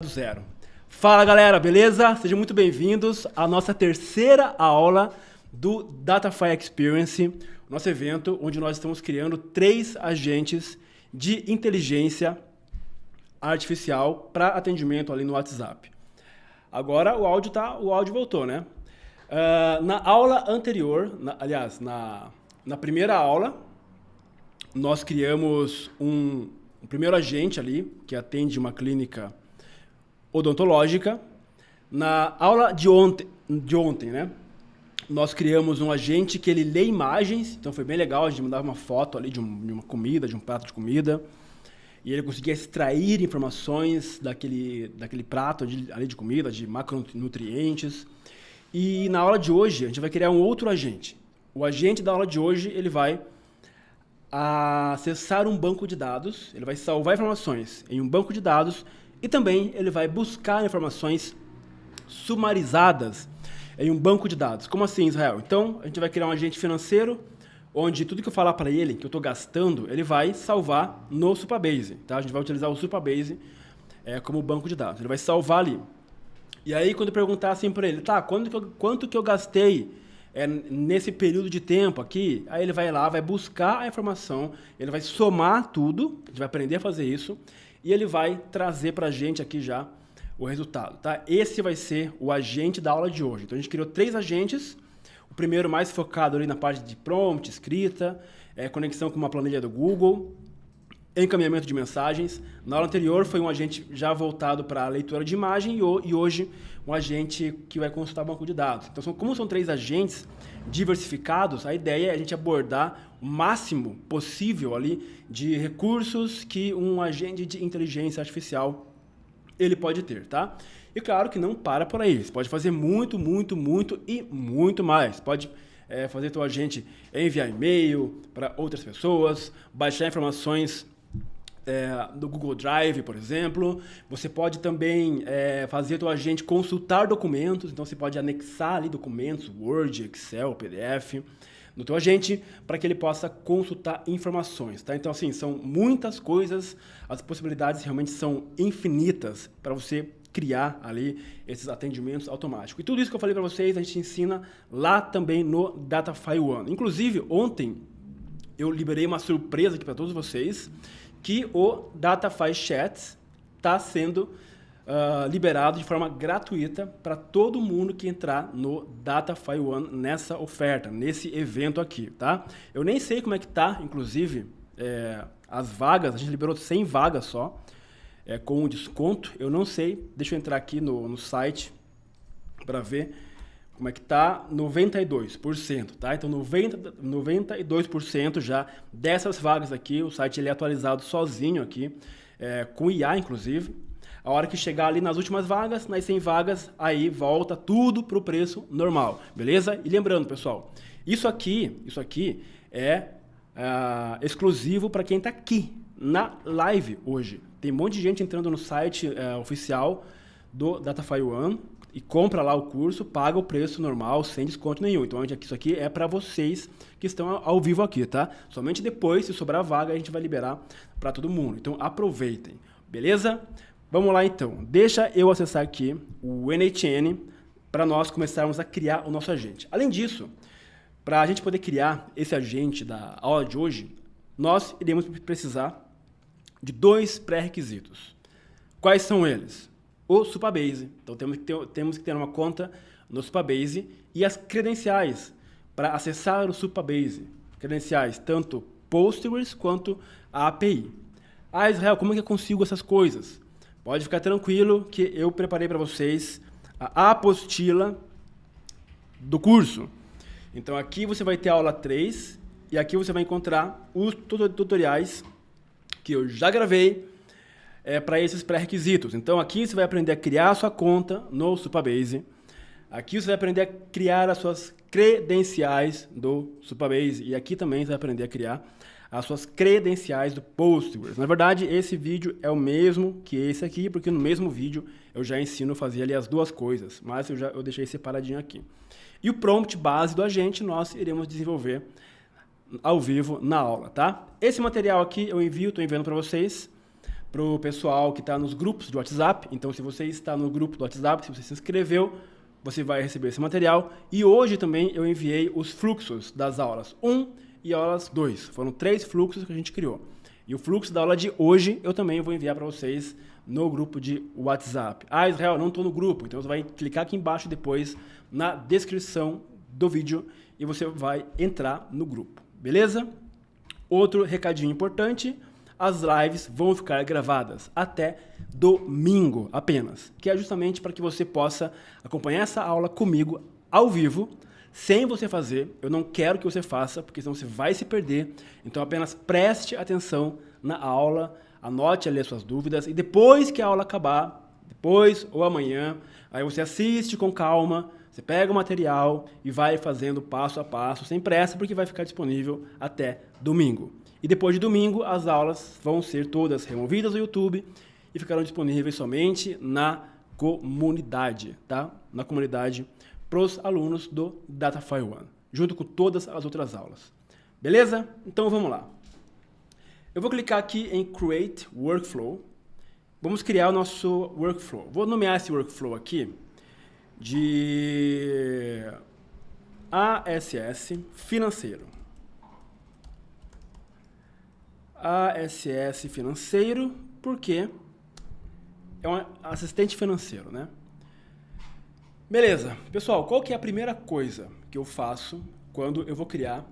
Do zero. Fala galera, beleza? Sejam muito bem-vindos à nossa terceira aula do Datafy Experience, nosso evento onde nós estamos criando 3 agentes de inteligência artificial para atendimento ali no WhatsApp. Agora o áudio voltou, né? Na aula anterior, na primeira aula, nós criamos um primeiro agente ali que atende uma clínica odontológica. Na aula de ontem, né, nós criamos um agente que ele lê imagens, então foi bem legal, a gente mandava uma foto ali de uma comida, de um prato de comida, e ele conseguia extrair informações daquele prato ali de comida, de macronutrientes. E na aula de hoje, a gente vai criar um outro agente. O agente da aula de hoje, ele vai acessar um banco de dados, ele vai salvar informações em um banco de dados e também ele vai buscar informações sumarizadas em um banco de dados. Como assim, Israel? Então, a gente vai criar um agente financeiro, onde tudo que eu falar para ele, que eu estou gastando, ele vai salvar no Supabase. Tá? A gente vai utilizar o Supabase como banco de dados. Ele vai salvar ali. E aí, quando eu perguntar assim para ele, tá, quanto que eu gastei nesse período de tempo aqui, aí ele vai lá, vai buscar a informação, ele vai somar tudo, a gente vai aprender a fazer isso, e ele vai trazer para a gente aqui já o resultado, tá? Esse vai ser o agente da aula de hoje. Então a gente criou 3 agentes, o primeiro mais focado ali na parte de prompt, escrita, conexão com uma planilha do Google, encaminhamento de mensagens. Na aula anterior foi um agente já voltado para a leitura de imagem e hoje um agente que vai consultar banco de dados. Então, como são 3 agentes diversificados, a ideia é a gente abordar o máximo possível ali de recursos que um agente de inteligência artificial ele pode ter, tá? E claro que não para por aí. Você pode fazer muito, muito, muito e muito mais. Pode fazer teu agente enviar e-mail para outras pessoas, baixar informações do Google Drive, por exemplo. Você pode também fazer teu agente consultar documentos, então você pode anexar ali documentos, Word, Excel, PDF, no teu agente, para que ele possa consultar informações, tá? Então, assim, são muitas coisas, as possibilidades realmente são infinitas para você criar ali esses atendimentos automáticos. E tudo isso que eu falei para vocês, a gente ensina lá também no Datafy One. Inclusive, ontem eu liberei uma surpresa aqui para todos vocês, que o Datafy Chats está sendo liberado de forma gratuita para todo mundo que entrar no Datafy One nessa oferta, nesse evento aqui, tá? Eu nem sei como é que tá, inclusive, as vagas, a gente liberou 100 vagas só, com um desconto, eu não sei, deixa eu entrar aqui no site para ver como é que tá, 92%, tá? Então 92% já dessas vagas aqui, o site ele é atualizado sozinho aqui, com IA inclusive. A hora que chegar ali nas últimas vagas, nas 100 vagas, aí volta tudo para o preço normal, beleza? E lembrando, pessoal, isso aqui é exclusivo para quem está aqui na live hoje. Tem um monte de gente entrando no site oficial do Datafy One e compra lá o curso, paga o preço normal, sem desconto nenhum. Então, isso aqui é para vocês que estão ao vivo aqui, tá? Somente depois, se sobrar vaga, a gente vai liberar para todo mundo. Então, aproveitem, beleza? Vamos lá, então. Deixa eu acessar aqui o NHN para nós começarmos a criar o nosso agente. Além disso, para a gente poder criar esse agente da aula de hoje, nós iremos precisar de 2 pré-requisitos. Quais são eles? O Supabase. Então, temos que ter uma conta no Supabase e as credenciais para acessar o Supabase. Credenciais tanto Postgres quanto a API. Ah, Israel, como é que eu consigo essas coisas? Pode ficar tranquilo que eu preparei para vocês a apostila do curso. Então, aqui você vai ter a aula 3 e aqui você vai encontrar os tutoriais que eu já gravei para esses pré-requisitos. Então, aqui você vai aprender a criar a sua conta no Supabase. Aqui você vai aprender a criar as suas credenciais do Supabase. E aqui também você vai aprender a criar as suas credenciais do Postgres. Na verdade, esse vídeo é o mesmo que esse aqui, porque no mesmo vídeo eu já ensino a fazer ali as 2 coisas. Mas eu deixei separadinho aqui. E o prompt base do agente nós iremos desenvolver ao vivo na aula, tá? Esse material aqui eu estou enviando para vocês para o pessoal que está nos grupos de WhatsApp. Então, se você está no grupo do WhatsApp, se você se inscreveu, você vai receber esse material. E hoje também eu enviei os fluxos das aulas 1 e aulas 2. Foram 3 fluxos que a gente criou. E o fluxo da aula de hoje eu também vou enviar para vocês no grupo de WhatsApp. Ah, Israel, não estou no grupo. Então você vai clicar aqui embaixo depois na descrição do vídeo e você vai entrar no grupo. Beleza? Outro recadinho importante, as lives vão ficar gravadas até domingo apenas, que é justamente para que você possa acompanhar essa aula comigo ao vivo, sem você fazer. Eu não quero que você faça, porque senão você vai se perder. Então apenas preste atenção na aula, anote ali as suas dúvidas e depois que a aula acabar, depois ou amanhã, aí você assiste com calma, você pega o material e vai fazendo passo a passo, sem pressa, porque vai ficar disponível até domingo. E depois de domingo, as aulas vão ser todas removidas do YouTube e ficarão disponíveis somente na comunidade, tá? Na comunidade para os alunos do Datafy One, junto com todas as outras aulas. Beleza? Então vamos lá. Eu vou clicar aqui em Create Workflow. Vamos criar o nosso workflow. Vou nomear esse workflow aqui de ASS financeiro. ASS financeiro, porque é um assistente financeiro, né? Beleza. Pessoal, qual que é a primeira coisa que eu faço quando eu vou criar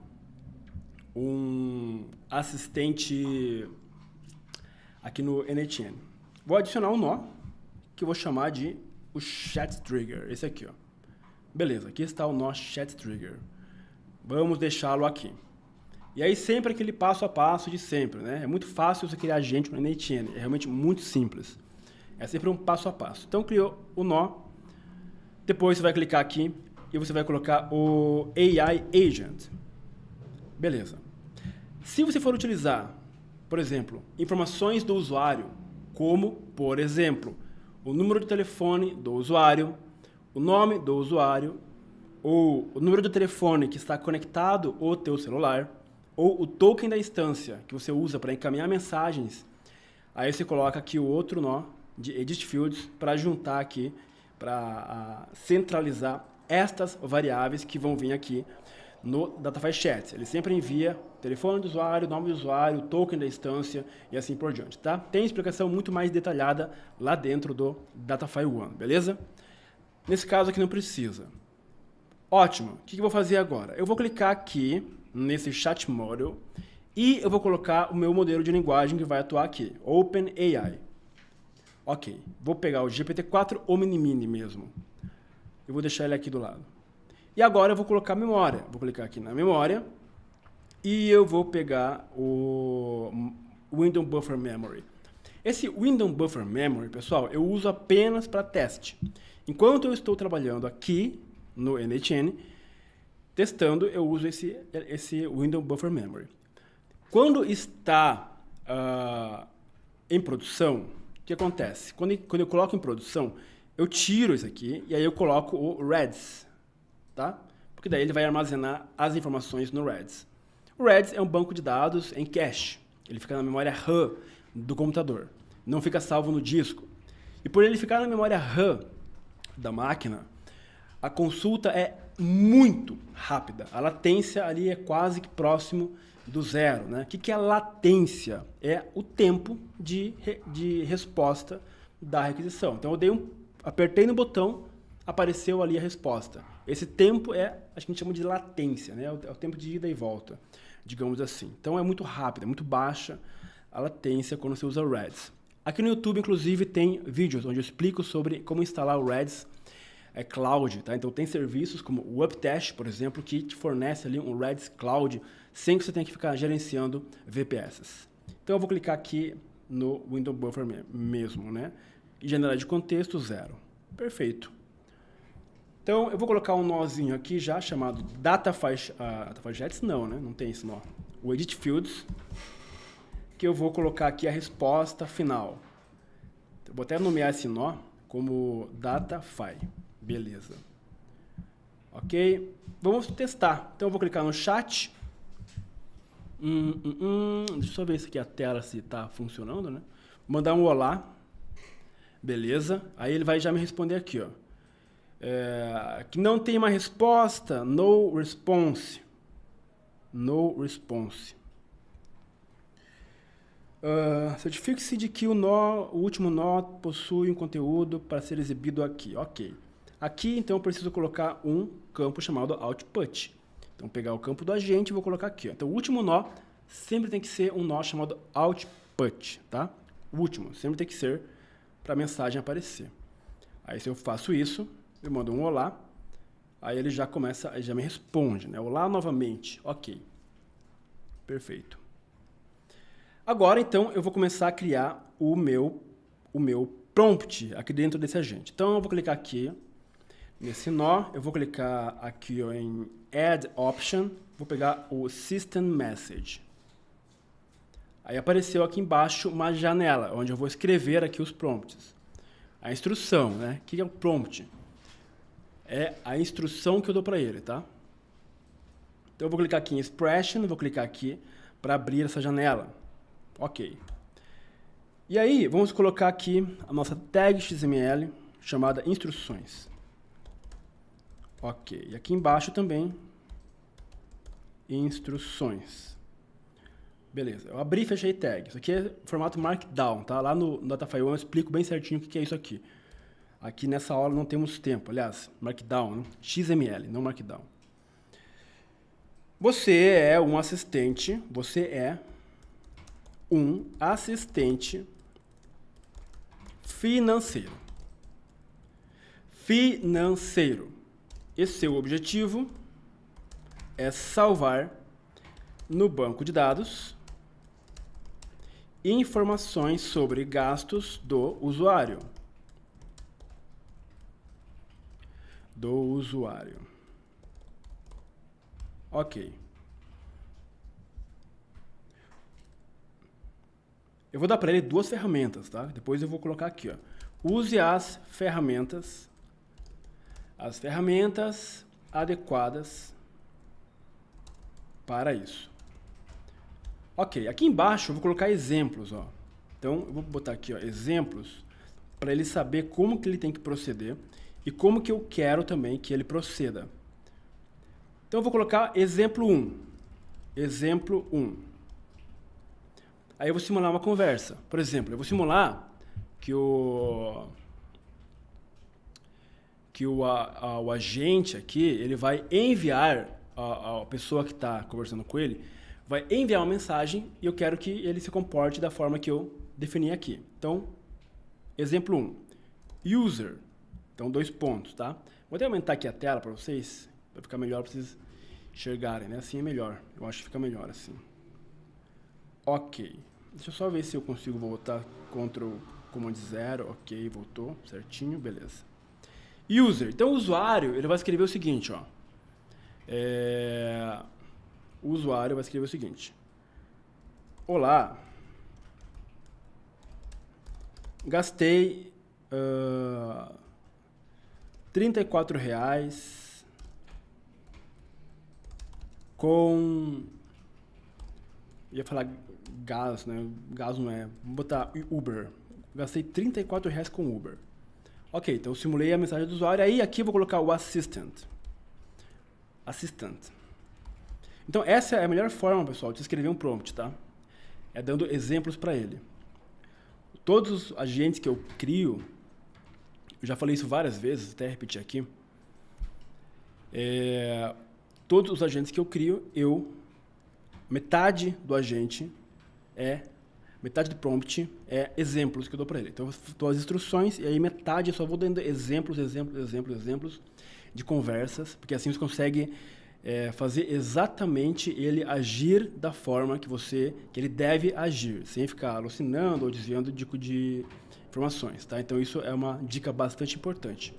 um assistente aqui no NHN? Vou adicionar um nó, que eu vou chamar de o Chat Trigger. Esse aqui, ó. Beleza, aqui está o nó Chat Trigger. Vamos deixá-lo aqui. E aí sempre aquele passo a passo de sempre, né? É muito fácil você criar agente no NHN, é realmente muito simples. É sempre um passo a passo. Então criou o nó, depois você vai clicar aqui e você vai colocar o AI Agent. Beleza. Se você for utilizar, por exemplo, informações do usuário, como, por exemplo, o número de telefone do usuário, o nome do usuário, ou o número de telefone que está conectado ao teu celular, ou o token da instância que você usa para encaminhar mensagens, aí você coloca aqui o outro nó de Edit Fields para juntar aqui, para centralizar estas variáveis que vão vir aqui no Datafy Chat. Ele sempre envia telefone do usuário, nome do usuário, token da instância e assim por diante, tá? Tem explicação muito mais detalhada lá dentro do Datafy One, beleza? Nesse caso aqui não precisa. Ótimo. O que eu vou fazer agora? Eu vou clicar aqui nesse Chat Model e eu vou colocar o meu modelo de linguagem que vai atuar aqui, OpenAI. Ok. Vou pegar o GPT-4 Omni mesmo. Eu vou deixar ele aqui do lado. E agora eu vou colocar memória. Vou clicar aqui na memória e eu vou pegar o Window Buffer Memory. Esse Window Buffer Memory, pessoal, eu uso apenas para teste. Enquanto eu estou trabalhando aqui no NHN, testando, eu uso esse Window Buffer Memory. Quando está em produção, o que acontece? Quando eu coloco em produção, eu tiro isso aqui e aí eu coloco o Redis, tá? Porque daí ele vai armazenar as informações no Redis. O Redis é um banco de dados em cache. Ele fica na memória RAM do computador. Não fica salvo no disco. E por ele ficar na memória RAM da máquina, a consulta é muito rápida. A latência ali é quase que próximo do zero, né? O que é a latência? É o tempo de resposta da requisição. Então eu apertei no botão, apareceu ali a resposta. Esse tempo a gente chama de latência, né? É o tempo de ida e volta, digamos assim. Então é muito rápido, é muito baixa a latência quando você usa o Redis. Aqui no YouTube, inclusive, tem vídeos onde eu explico sobre como instalar o Redis Cloud, tá? Então tem serviços como o Uptest, por exemplo, que te fornece ali um Redis Cloud sem que você tenha que ficar gerenciando VPS. Então eu vou clicar aqui no Window Buffer mesmo, né? E generar de contexto 0. Perfeito. Então eu vou colocar um nozinho aqui já chamado Datafy Jets, não, né? Não tem esse nó. O Edit Fields, que eu vou colocar aqui a resposta final. Eu vou até nomear esse nó como Datafy. Beleza. Ok? Vamos testar. Então eu vou clicar no chat. Deixa eu só ver se aqui a tela se está funcionando, né? mandar um olá, beleza? Aí ele vai já me responder aqui, ó. Que não tem uma resposta, no response. No response. Certifique-se de que o último nó possui um conteúdo para ser exibido aqui. Ok. Aqui, então, eu preciso colocar um campo chamado output. Então, pegar o campo do agente e vou colocar aqui. Ó. Então, o último nó sempre tem que ser um nó chamado output, tá? O último, sempre tem que ser para a mensagem aparecer. Aí, se eu faço isso, eu mando um olá, aí ele já começa, ele já me responde, né? Olá novamente. Ok. Perfeito. Agora, então, eu vou começar a criar o meu prompt aqui dentro desse agente. Então, eu vou clicar aqui nesse nó, eu vou clicar aqui ó, em Add Option, vou pegar o System Message. Aí apareceu aqui embaixo uma janela, onde eu vou escrever aqui os prompts. A instrução, né? O que é o prompt? É a instrução que eu dou para ele, tá? Então, eu vou clicar aqui em Expression, vou clicar aqui para abrir essa janela. Ok. E aí, vamos colocar aqui a nossa tag XML chamada instruções. Ok. E aqui embaixo também, instruções. Beleza. Eu abri e fechei tag. Isso aqui é formato Markdown, tá? Lá no Datafy eu explico bem certinho o que é isso aqui. Aqui nessa aula não temos tempo. Aliás, Markdown, né? XML, não Markdown. Você é um assistente financeiro. E seu objetivo é salvar no banco de dados informações sobre gastos do usuário. Ok. Eu vou dar para ele duas ferramentas, tá? Depois eu vou colocar aqui, ó. Use as ferramentas adequadas para isso. Ok, aqui embaixo eu vou colocar exemplos, ó. Então, eu vou botar aqui, ó, exemplos, para ele saber como que ele tem que proceder e como que eu quero também que ele proceda. Então, eu vou colocar exemplo 1. Exemplo 1. Aí eu vou simular uma conversa. Por exemplo, eu vou simular que o agente aqui, ele vai enviar, a pessoa que está conversando com ele, vai enviar uma mensagem e eu quero que ele se comporte da forma que eu defini aqui. Então, exemplo 1. User. Então, 2 pontos, tá? Vou até aumentar aqui a tela para vocês, para ficar melhor para vocês enxergarem, né? Assim é melhor. Eu acho que fica melhor assim. Ok. Deixa eu só ver se eu consigo voltar Ctrl Command 0. Ok, voltou certinho, beleza. User. Então, o usuário, ele vai escrever o seguinte, ó. O usuário vai escrever o seguinte. Olá. Gastei R$34 com... ia falar gás, né? Gás não é. Vou botar Uber. Gastei R$34 com Uber. Ok, então eu simulei a mensagem do usuário. Aí aqui eu vou colocar o assistant. Então essa é a melhor forma, pessoal, de escrever um prompt, tá? É dando exemplos para ele. Todos os agentes que eu crio, eu já falei isso várias vezes, até repetir aqui. Todos os agentes que eu crio, metade do agente metade do prompt é exemplos que eu dou para ele. Então, eu dou as instruções e aí metade eu só vou dando exemplos de conversas, porque assim você consegue fazer exatamente ele agir da forma que ele deve agir, sem ficar alucinando ou desviando de informações, tá? Então, isso é uma dica bastante importante.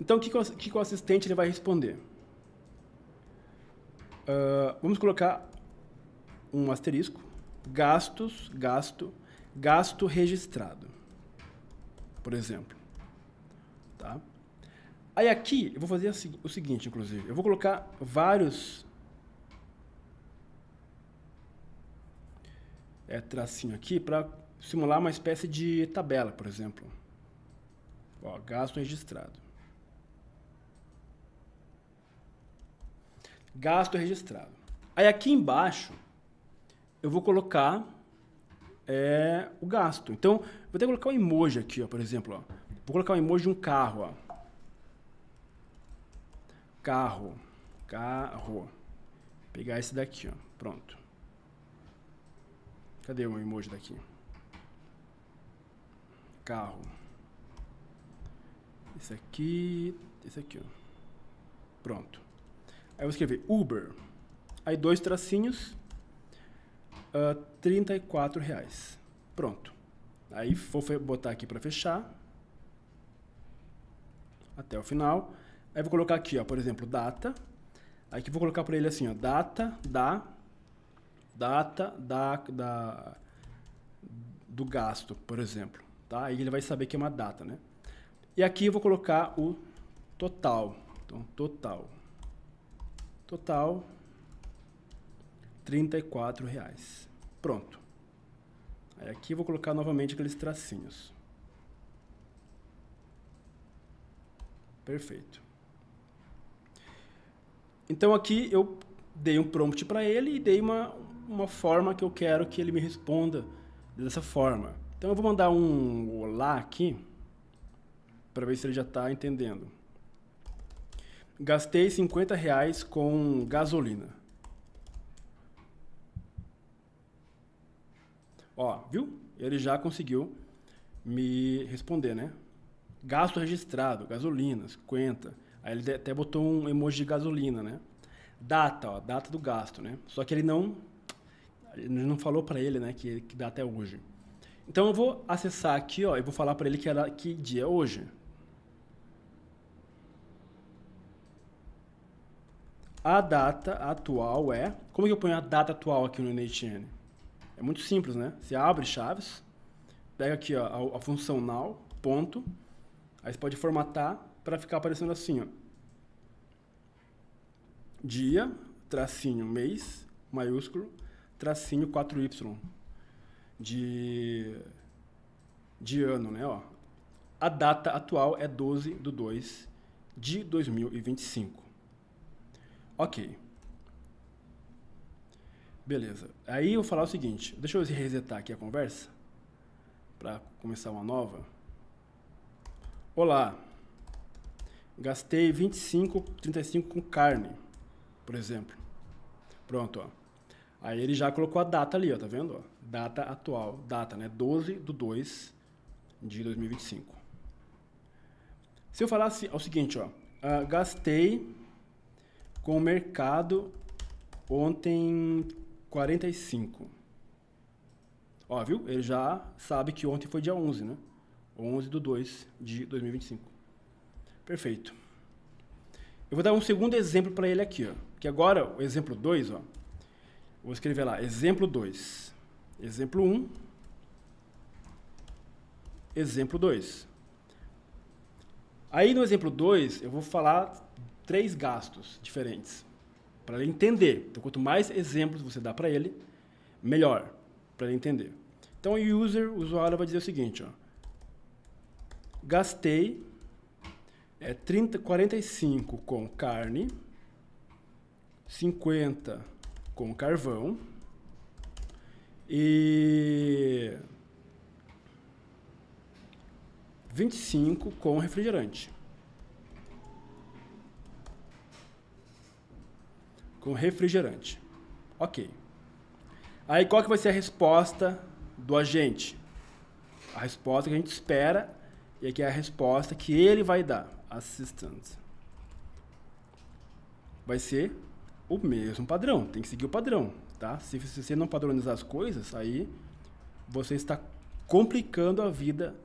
Então, o que o assistente ele vai responder? Vamos colocar um asterisco, gasto registrado, por exemplo, tá? Aí aqui, eu vou fazer o seguinte, inclusive, eu vou colocar vários tracinho aqui para simular uma espécie de tabela, por exemplo. Ó, gasto registrado. Gasto registrado. Aí aqui embaixo eu vou colocar o gasto. Então, vou ter que colocar um emoji aqui, ó, por exemplo. Ó. Vou colocar um emoji de um carro. Ó. Carro. Pegar esse daqui, ó. Pronto. Cadê o emoji daqui? Carro. Esse aqui, ó. Pronto. Aí eu vou escrever Uber. Aí 2 tracinhos, R$34. Pronto. Aí vou botar aqui para fechar. Até o final. Aí vou colocar aqui, ó, por exemplo, data. Aí que vou colocar para ele assim, ó, data do gasto, por exemplo. Tá? Aí ele vai saber que é uma data, né? E aqui eu vou colocar o total. Então, total R$34. Pronto. Aí aqui eu vou colocar novamente aqueles tracinhos. Perfeito. Então aqui eu dei um prompt para ele e dei uma forma que eu quero que ele me responda dessa forma. Então eu vou mandar um olá aqui para ver se ele já está entendendo. Gastei R$50 com gasolina. Ó, viu? Ele já conseguiu me responder, né? Gasto registrado, gasolina, 50. Aí ele até botou um emoji de gasolina, né? Data, ó, data do gasto, né? Só que ele não falou para ele, né, que data é hoje. Então eu vou acessar aqui, ó, e vou falar para ele que dia é hoje. A data atual é... Como que eu ponho a data atual aqui no NateN? É muito simples, né? Você abre chaves, pega aqui ó, a função now, ponto, aí você pode formatar para ficar aparecendo assim, ó. Dia, tracinho, mês, maiúsculo, tracinho 4Y, de ano, né? Ó. A data atual é 12/2 de 2025. Ok. Beleza. Aí eu vou falar o seguinte, deixa eu resetar aqui a conversa, para começar uma nova. Olá, gastei 25,35 com carne, por exemplo. Pronto, ó. Aí ele já colocou a data ali, ó, tá vendo? Ó? Data atual, data, né? 12/2 de 2025. Se eu falar assim, é o seguinte, ó, gastei com o mercado ontem 45. Ó, viu? Ele já sabe que ontem foi dia 11, né? 11/2 de 2025. Perfeito. Eu vou dar um segundo exemplo para ele aqui, ó. Que agora, o exemplo 2, ó. Vou escrever lá, exemplo 2. Exemplo 1. Exemplo 2. Aí no exemplo 2, eu vou falar 3 gastos diferentes, para ele entender. Então, quanto mais exemplos você dá para ele, melhor, para ele entender. Então, o usuário vai dizer o seguinte, ó. Gastei 45 com carne, 50 com carvão e 25 com refrigerante. Com refrigerante. Ok. Aí qual que vai ser a resposta do agente? A resposta que a gente espera e aqui é a resposta que ele vai dar. Assistant. Vai ser o mesmo padrão. Tem que seguir o padrão, tá? Se você não padronizar as coisas, aí você está complicando a vida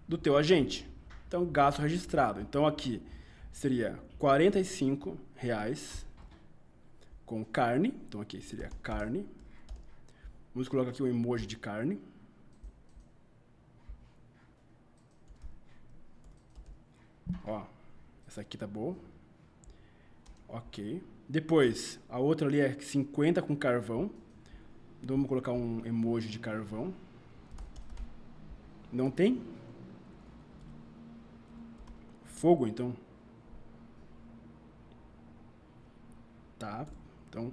do teu agente. Então, gasto registrado. Então, aqui seria R$45 com carne. Então, aqui seria carne. Vamos colocar aqui o emoji de carne. Ó, essa aqui tá boa. Ok. Depois, a outra ali é 50 com carvão. Então vamos colocar um emoji de carvão. Não tem? Fogo, então. Tá, então.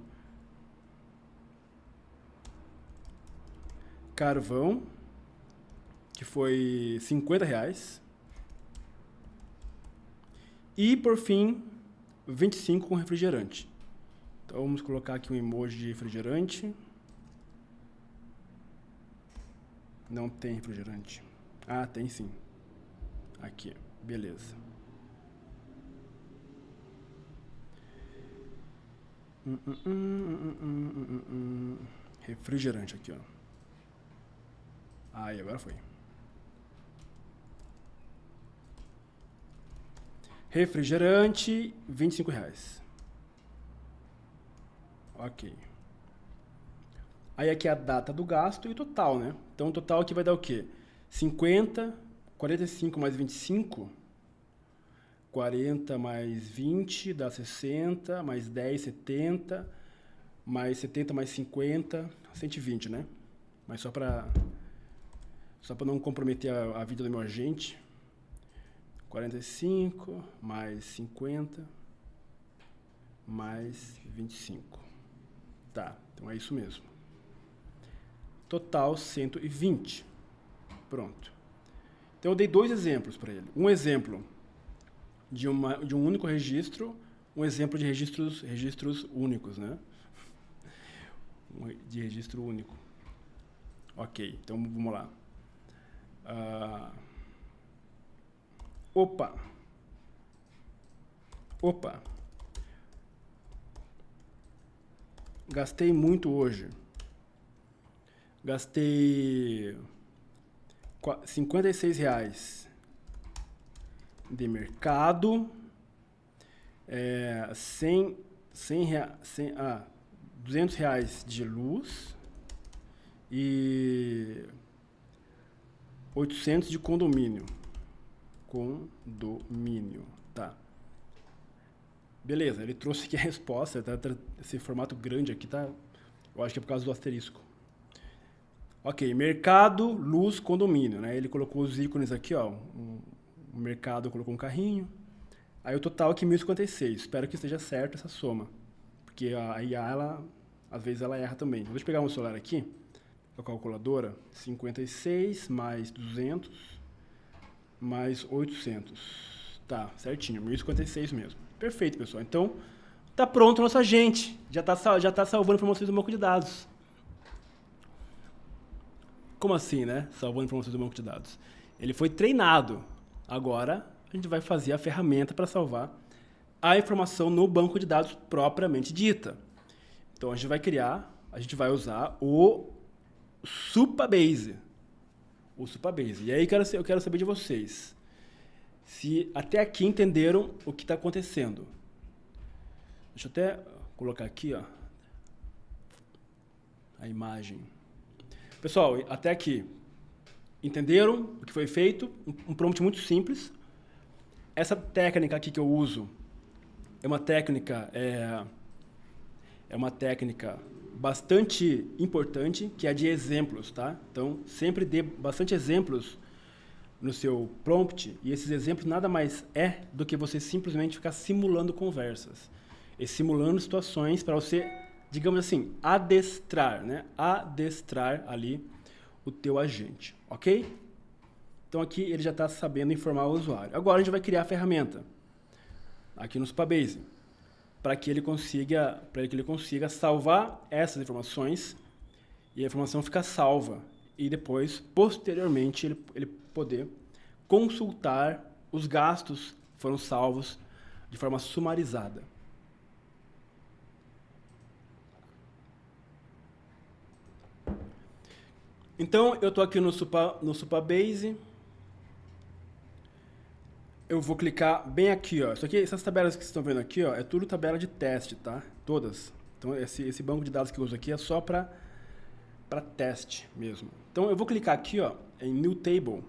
Carvão, que foi R$50. E, por fim, 25 com refrigerante. Então, vamos colocar aqui um emoji de refrigerante. Não tem refrigerante. Ah, tem sim. Aqui, beleza. Refrigerante aqui, ó. Aí, agora foi. Refrigerante, R$25. Ok. Aí aqui é a data do gasto e o total, né? Então o total aqui vai dar o quê? 50, 45 mais 25, 40 mais 20 dá 60, mais 10, 70, mais 70 mais 50, 120, né? Mas só para não comprometer a vida do meu agente. 45 mais 50 mais 25. Tá, então é isso mesmo. Total 120. Pronto. Então eu dei 2 exemplos para ele. Um exemplo de um único registro, um exemplo de registros únicos, né? De registro único. Ok, então vamos lá. Opa! Gastei muito hoje. Gastei R$56 de mercado, R$200 de luz e 800 de condomínio. Tá. Beleza, ele trouxe aqui a resposta, tá? Esse formato grande aqui, tá? Eu acho que é por causa do asterisco. Ok, mercado, luz, condomínio, né? Ele colocou os ícones aqui, ó. O mercado colocou um carrinho. Aí o total aqui 1.056. Espero que esteja certo essa soma. Porque a IA, às vezes ela erra também. Vou pegar um celular aqui, com a calculadora. 56 mais 200 mais 800. Tá, certinho, 1.056 mesmo. Perfeito, pessoal. Então, tá pronto o nosso agente. Já tá salvando informações do banco de dados. Como assim, né? Salvando informações do banco de dados. Ele foi treinado. Agora, a gente vai fazer a ferramenta para salvar a informação no banco de dados propriamente dita. Então, a gente vai usar o Supabase. E aí eu quero saber de vocês. Se até aqui entenderam o que está acontecendo. Deixa eu até colocar aqui, ó, a imagem. Pessoal, até aqui, entenderam o que foi feito? Um prompt muito simples. Essa técnica aqui que eu uso é uma técnica bastante importante, que é a de exemplos, tá? Então, sempre dê bastante exemplos no seu prompt, e esses exemplos nada mais é do que você simplesmente ficar simulando conversas. E simulando situações para você, digamos assim, adestrar, né? Adestrar ali o teu agente, ok? Então aqui ele já está sabendo informar o usuário. Agora a gente vai criar a ferramenta aqui no Supabase para que ele consiga salvar essas informações e a informação fica salva e depois, posteriormente, ele poder consultar os gastos que foram salvos de forma sumarizada. Então, eu estou aqui no Supabase. Eu vou clicar bem aqui, ó. Essas tabelas que vocês estão vendo aqui, ó, é tudo tabela de teste, tá? Todas. Então, esse banco de dados que eu uso aqui é só para teste mesmo. Então, eu vou clicar aqui, ó, em New Table,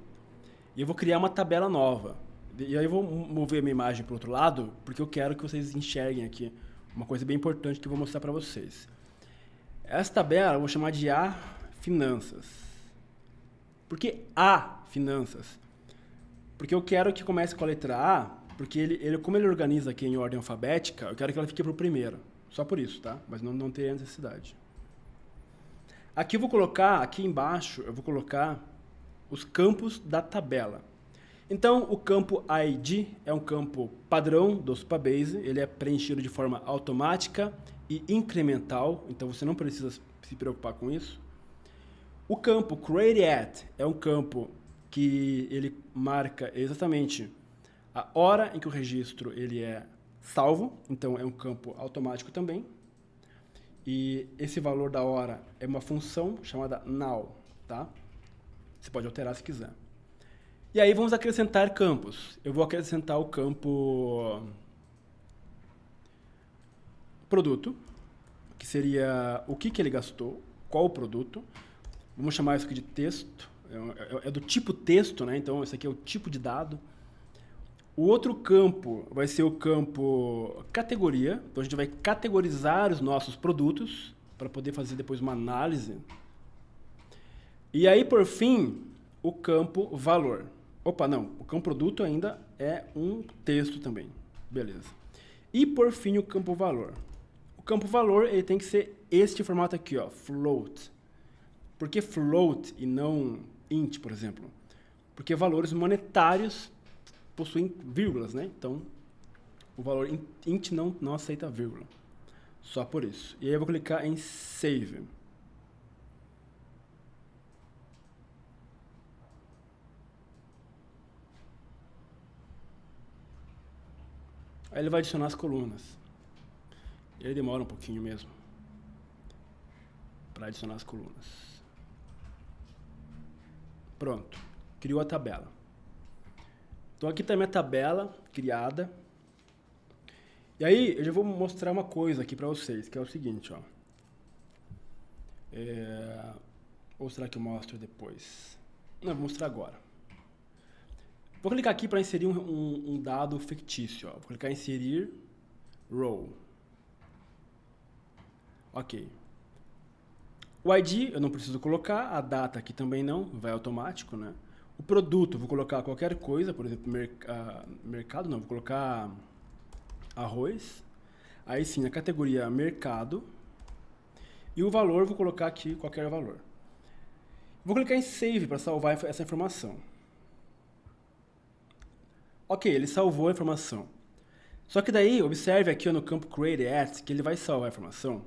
e eu vou criar uma tabela nova. E aí eu vou mover a minha imagem para o outro lado, porque eu quero que vocês enxerguem aqui uma coisa bem importante que eu vou mostrar para vocês. Essa tabela eu vou chamar de A Finanças. Por que A Finanças? Porque eu quero que comece com a letra A, porque como ele organiza aqui em ordem alfabética, eu quero que ela fique para o primeiro. Só por isso, tá? Mas não teria necessidade. Aqui eu vou colocar, aqui embaixo, eu vou colocar os campos da tabela. Então, o campo ID é um campo padrão do Supabase, ele é preenchido de forma automática e incremental, então você não precisa se preocupar com isso. O campo created é um campo que ele marca exatamente a hora em que o registro ele é salvo, então é um campo automático também. E esse valor da hora é uma função chamada now, tá? Você pode alterar se quiser. E aí vamos acrescentar campos. Eu vou acrescentar o campo produto, que seria o que ele gastou, qual o produto. Vamos chamar isso aqui de texto. É do tipo texto, né? Então, esse aqui é o tipo de dado. O outro campo vai ser o campo categoria. Então, a gente vai categorizar os nossos produtos para poder fazer depois uma análise. E aí, por fim, o campo valor. Opa, não. O campo produto ainda é um texto também. Beleza. E, por fim, o campo valor. O campo valor ele tem que ser este formato aqui, ó, float. Por que float e não int, por exemplo? Porque valores monetários possuem vírgulas, né? Então, o valor int não aceita vírgula. Só por isso. E aí eu vou clicar em Save. Aí ele vai adicionar as colunas. Ele demora um pouquinho mesmo para adicionar as colunas. Pronto. Criou a tabela. Então aqui está a minha tabela criada. E aí eu já vou mostrar uma coisa aqui para vocês, que é o seguinte, ó. Ou será que eu mostro depois? Não, vou mostrar agora. Vou clicar aqui para inserir um dado fictício, ó. Vou clicar em inserir row. Ok. O ID eu não preciso colocar, a data aqui também não, vai automático, né? O produto, vou colocar qualquer coisa, por exemplo, mercado, não, vou colocar arroz. Aí sim, a categoria mercado. E o valor, vou colocar aqui qualquer valor. Vou clicar em Save para salvar essa informação. Ok, ele salvou a informação. Só que daí, observe aqui no campo Create At, que ele vai salvar a informação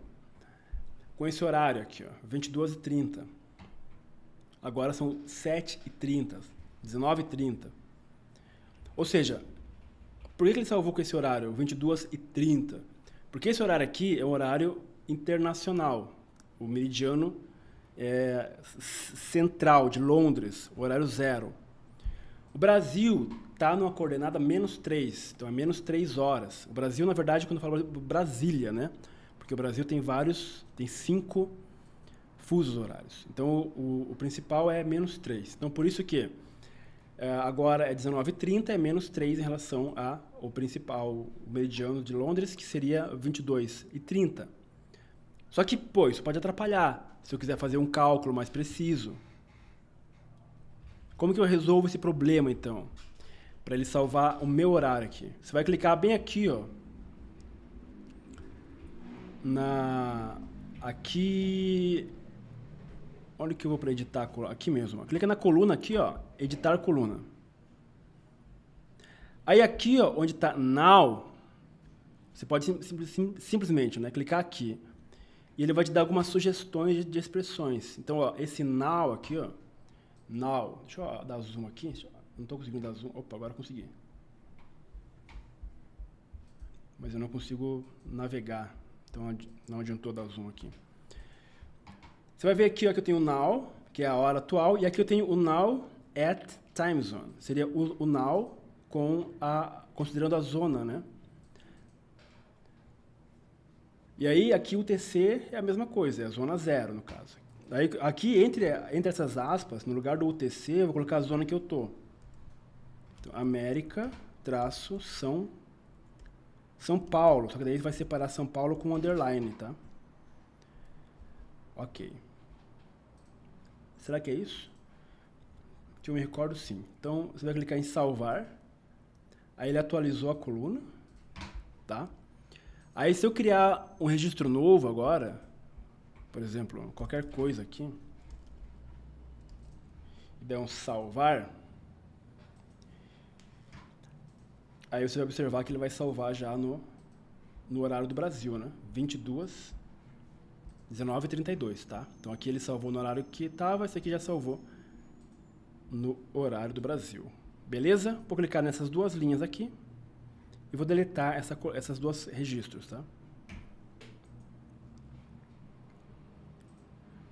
com esse horário aqui, ó, 22h30. Agora são 7h30, 19h30. Ou seja, por que ele salvou com esse horário, 22h30? Porque esse horário aqui é um horário internacional. O meridiano central de Londres, horário 0. O Brasil está numa coordenada -3, então é -3 horas. O Brasil, na verdade, quando eu falo Brasília, né? Porque o Brasil tem 5 fusos horários. Então, o principal é -3. Então, por isso que agora é 19h30, é -3 em relação ao principal, o meridiano de Londres, que seria 22h30. Só que, pô, isso pode atrapalhar, se eu quiser fazer um cálculo mais preciso. Como que eu resolvo esse problema, então? Para ele salvar o meu horário aqui. Você vai clicar bem aqui, ó. Aqui... Olha o que eu vou para editar, aqui mesmo. Ó. Clica na coluna aqui, ó, editar coluna. Aí aqui, ó, onde está Now, você pode simplesmente, né, clicar aqui. E ele vai te dar algumas sugestões de expressões. Então, ó, esse Now aqui, ó, Now, deixa eu dar zoom aqui, não estou conseguindo dar zoom, opa, agora consegui. Mas eu não consigo navegar, então não adiantou dar zoom aqui. Você vai ver aqui ó, que eu tenho o Now, que é a hora atual, e aqui eu tenho o Now at Time Zone. Seria o Now considerando a zona, né? E aí, aqui o TC é a mesma coisa, é a zona 0, no caso. Aí, aqui, entre essas aspas, no lugar do UTC, eu vou colocar a zona que eu tô. Então, América, São Paulo. Só que daí vai separar São Paulo com underline, tá? Ok. Será que é isso? Que eu me recordo, sim. Então, você vai clicar em salvar. Aí ele atualizou a coluna, tá? Aí se eu criar um registro novo agora, por exemplo, qualquer coisa aqui, e der um salvar, aí você vai observar que ele vai salvar já no horário do Brasil, né? 22, 19 e 32, tá? Então aqui ele salvou no horário que estava, esse aqui já salvou no horário do Brasil. Beleza? Vou clicar nessas duas linhas aqui e vou deletar essas duas registros, tá?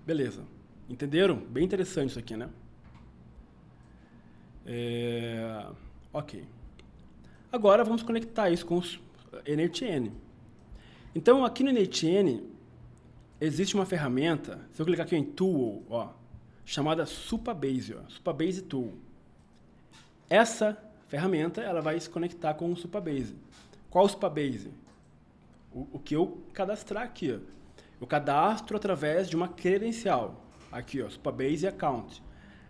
Beleza. Entenderam? Bem interessante isso aqui, né? Ok. Agora vamos conectar isso com os NaTN. Então aqui no NaTN existe uma ferramenta, se eu clicar aqui em Tool, ó, chamada Supabase, ó, Supabase Tool. Essa ferramenta ela vai se conectar com o Supabase. Qual o Supabase? O que eu cadastrar aqui, ó. Eu cadastro através de uma credencial. Aqui, ó, Supabase Account.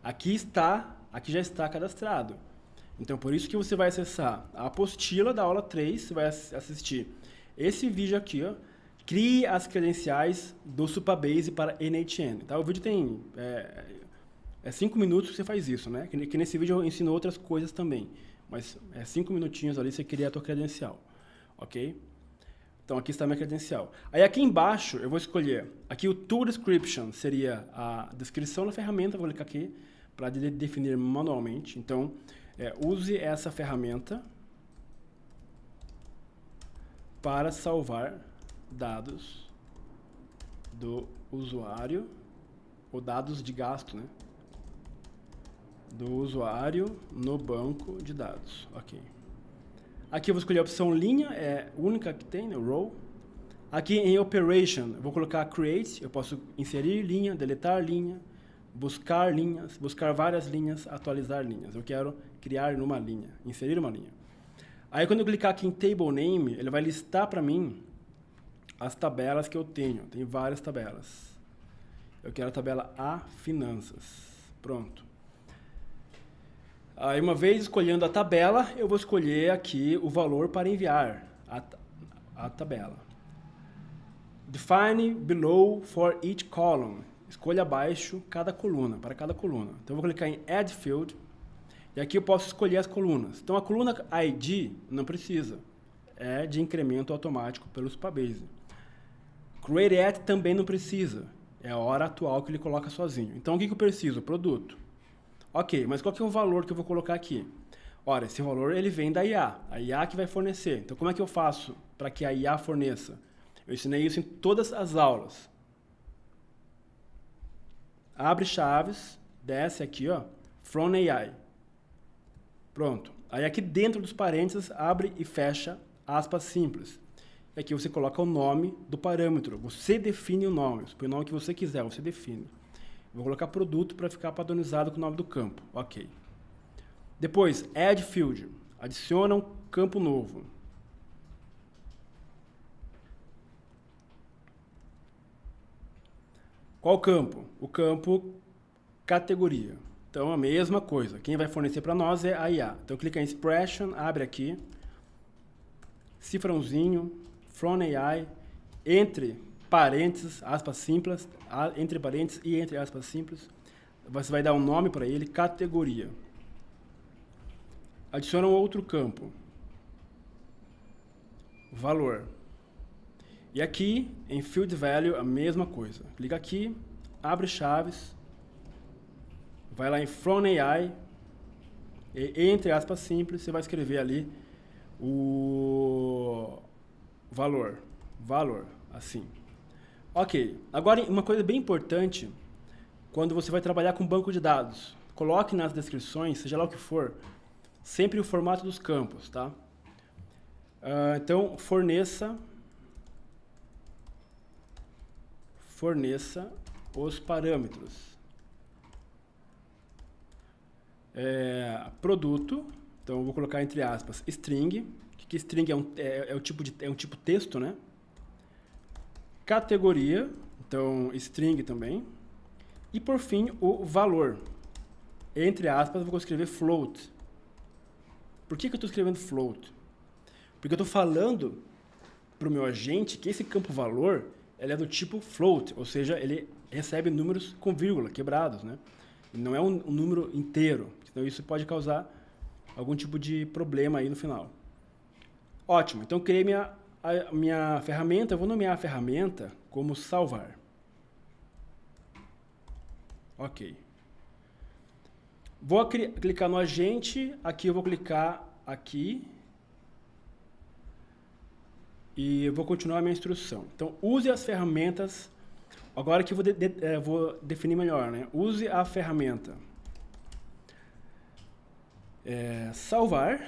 Aqui já está cadastrado. Então, por isso que você vai acessar a apostila da aula 3, você vai assistir esse vídeo aqui, ó. Crie as credenciais do Supabase para NaTN. Tá? O vídeo tem 5 minutos que você faz isso, né? Que nesse vídeo eu ensino outras coisas também. Mas 5 minutinhos ali você cria a tua credencial. Ok? Então aqui está a minha credencial. Aí aqui embaixo eu vou escolher, aqui o Tool Description seria a descrição da ferramenta, vou clicar aqui para definir manualmente. Então use essa ferramenta para salvar dados do usuário, ou dados de gasto, né? Do usuário no banco de dados. Ok. Aqui eu vou escolher a opção linha, é a única que tem, né? Row. Aqui em Operation, eu vou colocar Create, eu posso inserir linha, deletar linha, buscar linhas, buscar várias linhas, atualizar linhas. Eu quero criar numa linha, inserir uma linha. Aí quando eu clicar aqui em Table Name, ele vai listar para mim as tabelas que eu tenho. Tem várias tabelas. Eu quero a tabela A, Finanças. Pronto. Aí uma vez escolhendo a tabela, eu vou escolher aqui o valor para enviar a tabela. Define below for each column. Escolha abaixo cada coluna, para cada coluna. Então eu vou clicar em Add Field. E aqui eu posso escolher as colunas. Então a coluna ID não precisa. É de incremento automático pelo Supabase. Create at também não precisa. É a hora atual que ele coloca sozinho. Então o que eu preciso? Produto. Ok, mas qual que é o valor que eu vou colocar aqui? Ora, esse valor ele vem da IA. A IA que vai fornecer. Então como é que eu faço para que a IA forneça? Eu ensinei isso em todas as aulas. Abre chaves, desce aqui, ó, From AI. Pronto. Aí aqui dentro dos parênteses, abre e fecha aspas simples. E aqui você coloca o nome do parâmetro. Você define o nome. O nome que você quiser, você define. Vou colocar produto para ficar padronizado com o nome do campo. Ok. Depois, Add Field. Adiciona um campo novo. Qual campo? O campo categoria. Então, a mesma coisa. Quem vai fornecer para nós é a IA. Então, clica em Expression, abre aqui. Cifrãozinho, From AI, entre parênteses, aspas simples, entre parênteses e entre aspas simples. Você vai dar um nome para ele, categoria. Adiciona um outro campo. Valor. E aqui, em Field Value, a mesma coisa. Clica aqui, abre chaves, vai lá em From AI, e entre aspas simples, você vai escrever ali o valor, assim. Ok, agora uma coisa bem importante, quando você vai trabalhar com banco de dados, coloque nas descrições, seja lá o que for, sempre o formato dos campos, tá? Então, forneça os parâmetros. Produto, então eu vou colocar entre aspas string, que string é um tipo texto, né? Categoria, Então, string também. E por fim, o valor. Entre aspas, eu vou escrever float. Por que eu estou escrevendo float? Porque eu estou falando para o meu agente que esse campo valor ele é do tipo float, ou seja, ele recebe números com vírgula, quebrados, né? Não é um número inteiro, então isso pode causar algum tipo de problema aí no final. Ótimo, então eu criei minha ferramenta, eu vou nomear a ferramenta como salvar. Ok. Vou clicar no agente, aqui eu vou clicar aqui e eu vou continuar a minha instrução. Então, use as ferramentas, agora que eu vou definir melhor, né? Use a ferramenta salvar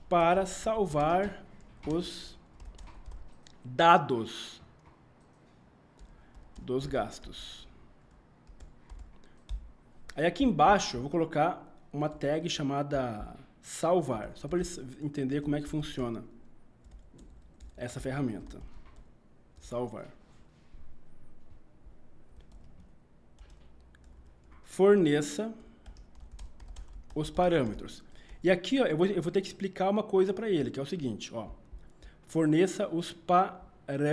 para salvar os dados dos gastos. Aí aqui embaixo eu vou colocar uma tag chamada salvar, só para eles entenderem como é que funciona essa ferramenta. Salvar. Forneça os parâmetros. E aqui ó, eu vou ter que explicar uma coisa para ele, que é o seguinte, ó. Forneça os parâmetros.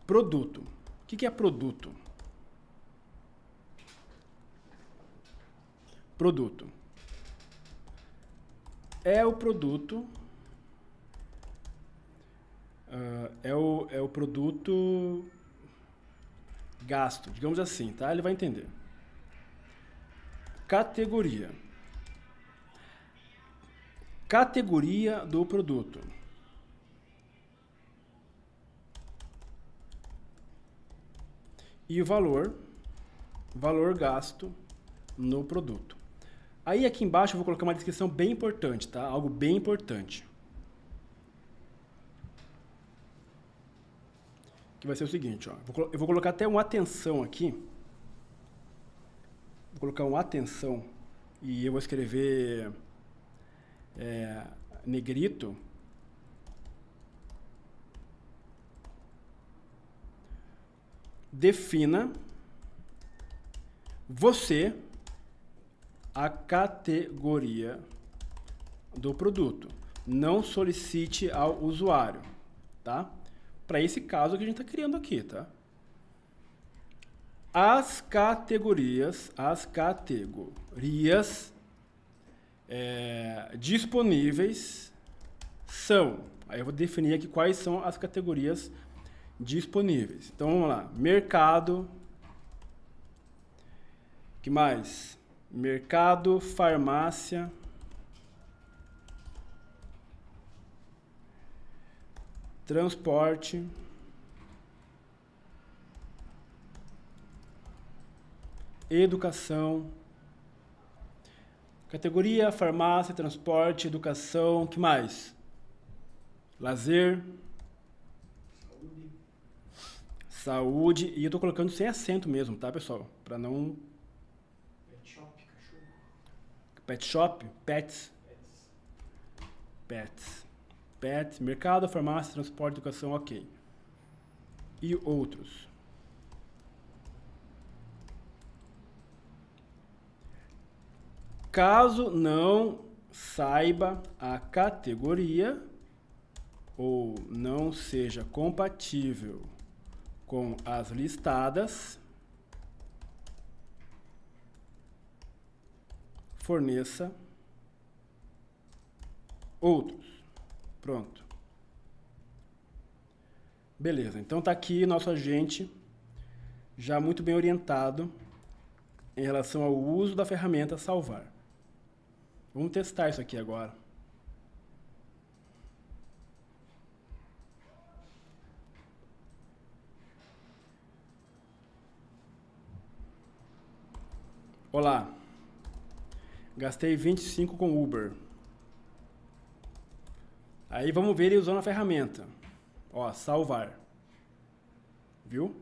Produto. O que é produto? Produto. É o produto... é o produto gasto, digamos assim, tá? Ele vai entender. Categoria. Categoria do produto. E o valor gasto no produto. Aí aqui embaixo eu vou colocar uma descrição bem importante, tá? Algo bem importante. Que vai ser o seguinte, ó. Eu vou colocar até uma atenção aqui. Vou colocar uma atenção e eu vou escrever negrito. Defina você a categoria do produto. Não solicite ao usuário, tá? Para esse caso que a gente está criando aqui, tá? As categorias disponíveis são... Aí eu vou definir aqui quais são as categorias disponíveis. Então, vamos lá. Mercado. Que mais? Mercado, farmácia. Transporte. Educação. Categoria, farmácia, transporte, educação. Que mais? Lazer. Saúde. E eu tô colocando sem acento mesmo, tá, pessoal? Para não... Pet shop, cachorro. Pet shop, pets. Pets, mercado, farmácia, transporte, educação, ok. E outros. Caso não saiba a categoria ou não seja compatível com as listadas, forneça outros. Pronto. Beleza, então tá aqui nosso agente já muito bem orientado em relação ao uso da ferramenta salvar. Vamos testar isso aqui agora. Olá, gastei 25 com Uber. Aí vamos ver ele usando a ferramenta. Ó, salvar. Viu?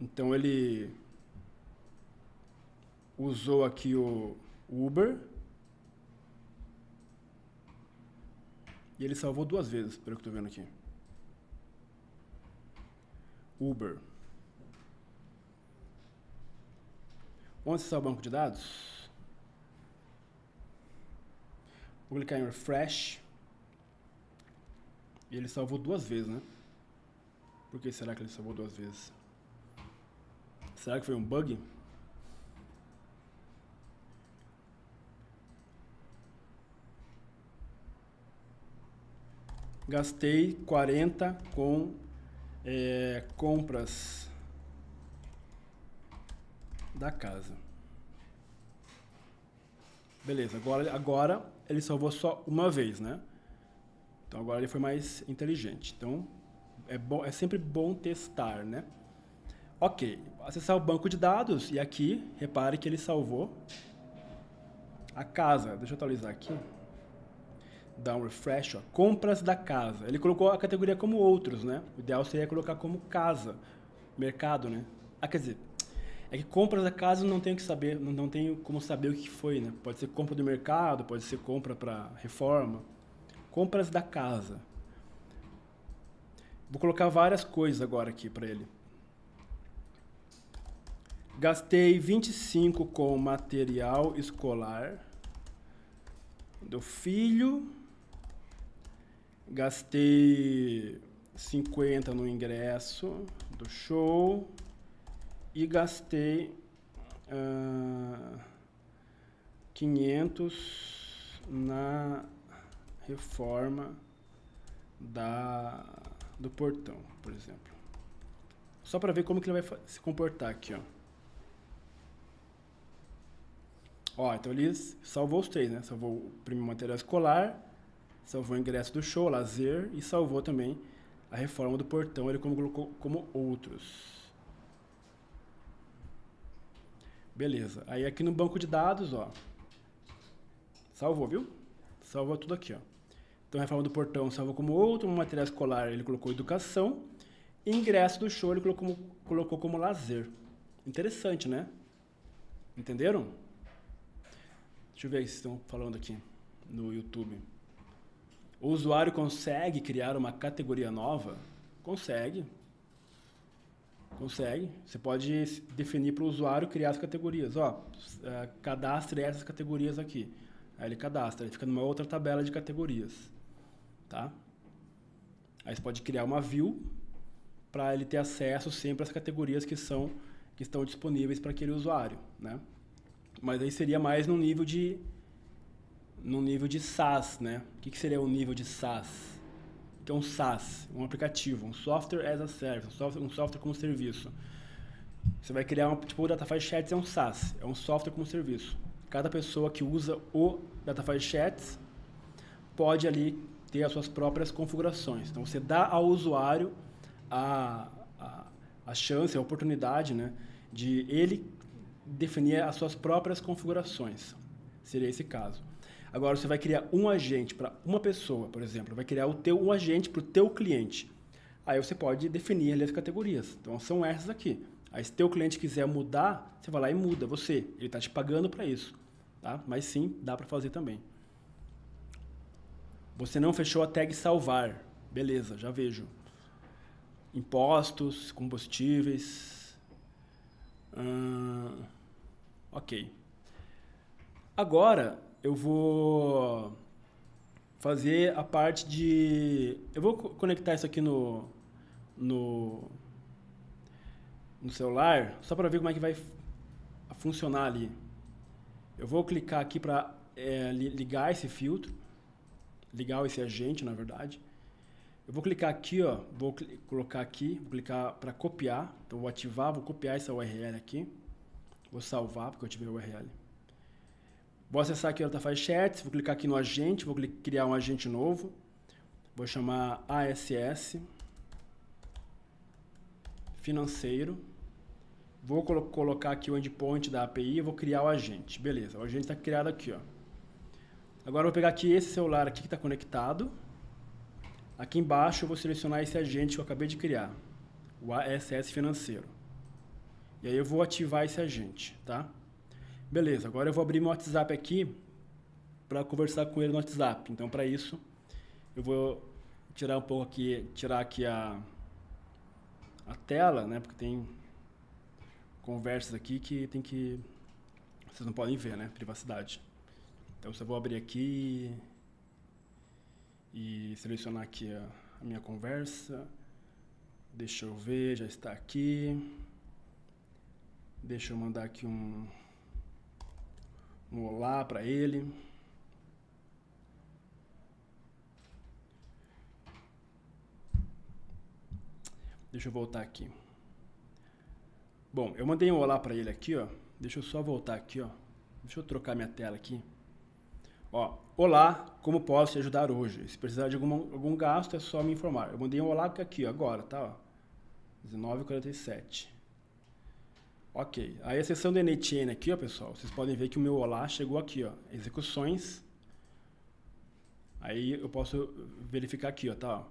Então ele usou aqui o Uber. e ele salvou 2 vezes, pelo que eu tô vendo aqui. Uber. Onde está o banco de dados? Vou clicar em Refresh. E ele salvou 2 vezes, né? Por que será que ele salvou 2 vezes? Será que foi um bug? Gastei 40 com compras da casa. Beleza, agora ele salvou só uma vez, né? Então agora ele foi mais inteligente. Então é sempre bom testar, né? Ok, acessar o banco de dados e aqui, repare que ele salvou a casa. Deixa eu atualizar aqui. Dá um refresh, ó. Compras da casa. Ele colocou a categoria como outros, né? O ideal seria colocar como casa, mercado, né? Quer dizer, é que compras da casa não tenho que saber, não tenho como saber o que foi, né? Pode ser compra do mercado, pode ser compra para reforma. Compras da casa. Vou colocar várias coisas agora aqui para ele. Gastei 25 com material escolar do filho. Gastei 50 no ingresso do show. E gastei 500 na reforma do portão, por exemplo. Só para ver como que ele vai se comportar aqui, ó. Ó, então ele salvou os 3, né? Salvou o primeiro material escolar, salvou o ingresso do show, lazer, e salvou também a reforma do portão, ele colocou como outros. Beleza. Aí aqui no banco de dados, ó, salvou, viu? Salvou tudo aqui, ó. Então, a reforma do portão salvou como outro, no material escolar ele colocou educação, e ingresso do show ele colocou como lazer. Interessante, né? Entenderam? Deixa eu ver o que vocês estão falando aqui no YouTube. O usuário consegue criar uma categoria nova? Consegue. Consegue. Você pode definir para o usuário criar as categorias. Ó, cadastre essas categorias aqui. Aí ele cadastra, ele fica numa outra tabela de categorias. Tá? Aí você pode criar uma view para ele ter acesso sempre às categorias que estão disponíveis para aquele usuário, né? Mas aí seria mais no nível de SaaS, né? O que seria um nível de SaaS? Que é um SaaS, um aplicativo, um Software as a Service, um software como serviço. Você vai criar tipo o Datafy Chats é um SaaS, é um software como serviço. Cada pessoa que usa o Datafy Chats pode ali ter as suas próprias configurações. Então você dá ao usuário a chance, a oportunidade, né, de ele definir as suas próprias configurações. Seria esse caso. Agora você vai criar um agente para uma pessoa, por exemplo, vai criar um agente para o teu cliente. Aí você pode definir ali as categorias. Então são essas aqui. Aí se teu cliente quiser mudar, você vai lá e muda, ele está te pagando para isso. Tá? Mas sim, dá para fazer também. Você não fechou a tag salvar. Beleza, já vejo. Impostos, combustíveis. Ok. Agora eu vou fazer a parte de... Eu vou conectar isso aqui no celular, só para ver como é que vai funcionar ali. Eu vou clicar aqui para ligar esse filtro, ligar esse agente, na verdade. Eu vou clicar aqui, ó, vou colocar aqui, vou clicar para copiar. Então vou ativar, vou copiar essa URL aqui. Vou salvar, porque eu ativei a URL. Vou acessar aqui o Datafy Chats, vou clicar aqui no agente, vou criar um agente novo. Vou chamar ASS financeiro. Vou colocar aqui o endpoint da API e vou criar o agente. Beleza, o agente está criado aqui, ó. Agora eu vou pegar aqui esse celular aqui que está conectado. Aqui embaixo eu vou selecionar esse agente que eu acabei de criar, o ASS financeiro. E aí eu vou ativar esse agente, tá? Beleza, agora eu vou abrir meu WhatsApp aqui para conversar com ele no WhatsApp. Então, para isso, Eu vou tirar aqui a tela, né? Porque tem conversas aqui que vocês não podem ver, né? Privacidade. Então, eu só vou abrir aqui e selecionar aqui a minha conversa. Deixa eu ver, já está aqui. Deixa eu mandar aqui um olá para ele. Deixa eu voltar aqui. Bom, eu mandei um olá para ele aqui, ó. Deixa eu só voltar aqui, ó. Deixa eu trocar minha tela aqui. Ó, olá, como posso te ajudar hoje? Se precisar de algum gasto, é só me informar. Eu mandei um olá aqui, ó, agora, tá? Ó. 19h47. Ok. Aí a seção do NTN aqui, ó, pessoal, vocês podem ver que o meu olá chegou aqui, ó. Execuções. Aí eu posso verificar aqui, ó, tá? Ó.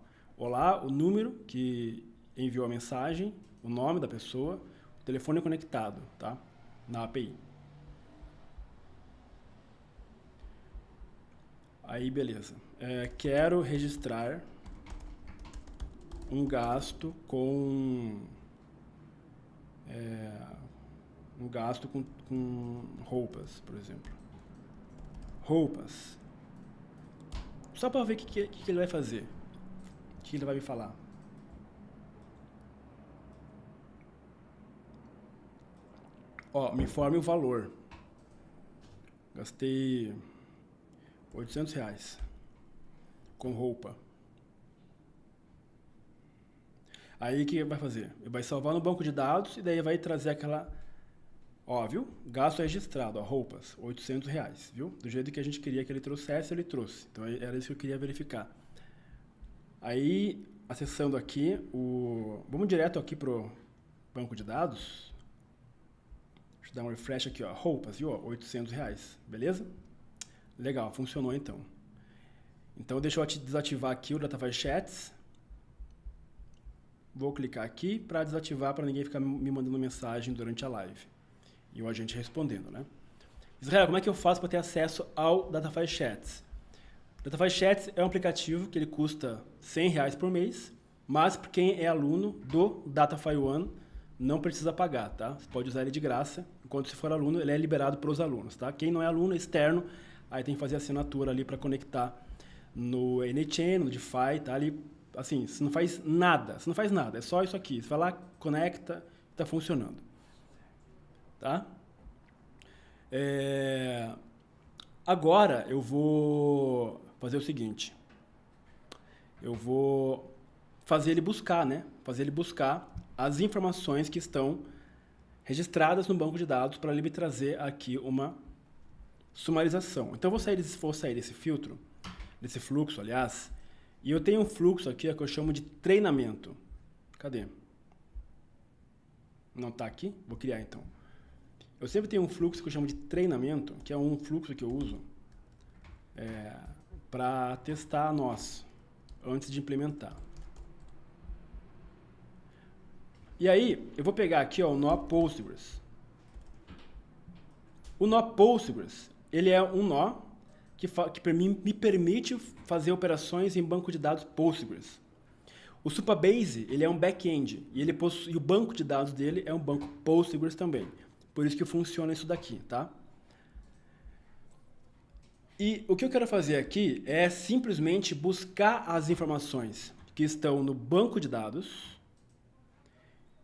Olá, o número que enviou a mensagem, o nome da pessoa, o telefone conectado, tá? Na API. Aí, beleza. Quero registrar um gasto com roupas, por exemplo. Roupas. Só para ver o que ele vai fazer. O que ele vai me falar. Ó, me informe o valor. Gastei R$800 com roupa. Aí o que vai fazer? Ele vai salvar no banco de dados e daí vai trazer aquela... Ó, viu? Gasto registrado, ó, roupas, R$800, viu? Do jeito que a gente queria que ele trouxesse, ele trouxe. Então era isso que eu queria verificar. Aí, acessando aqui Vamos direto aqui pro banco de dados. Deixa eu dar um refresh aqui, ó. Roupas, viu? R$800, beleza? Legal, funcionou então. Então deixa eu desativar aqui o Datafy Chats. Vou clicar aqui para desativar, para ninguém ficar me mandando mensagem durante a live. E o agente respondendo, né? Israel, como é que eu faço para ter acesso ao Datafy Chats? O Datafy Chats é um aplicativo que ele custa R$100 por mês, mas para quem é aluno do Datafy One, não precisa pagar, tá? Você pode usar ele de graça. Enquanto se for aluno, ele é liberado para os alunos, tá? Quem não é aluno, é externo, aí tem que fazer assinatura ali para conectar no NChain, no DeFi, tá? Ali, assim, você não faz nada, é só isso aqui. Você vai lá, conecta, tá funcionando, tá? Agora eu vou fazer o seguinte, eu vou fazer ele buscar, né? Fazer ele buscar as informações que estão registradas no banco de dados para ele me trazer aqui uma sumarização. Então, vou sair desse filtro, desse fluxo, aliás, e eu tenho um fluxo aqui que eu chamo de treinamento. Cadê? Não está aqui? Vou criar, então. Eu sempre tenho um fluxo que eu chamo de treinamento, que é um fluxo que eu uso para testar nós, antes de implementar. E aí, eu vou pegar aqui, ó, o nó Postgres. O nó Postgres, ele é um nó que me permite fazer operações em banco de dados Postgres. O Supabase, ele é um back-end, e o banco de dados dele é um banco Postgres também. Por isso que funciona isso daqui, tá? E o que eu quero fazer aqui é simplesmente buscar as informações que estão no banco de dados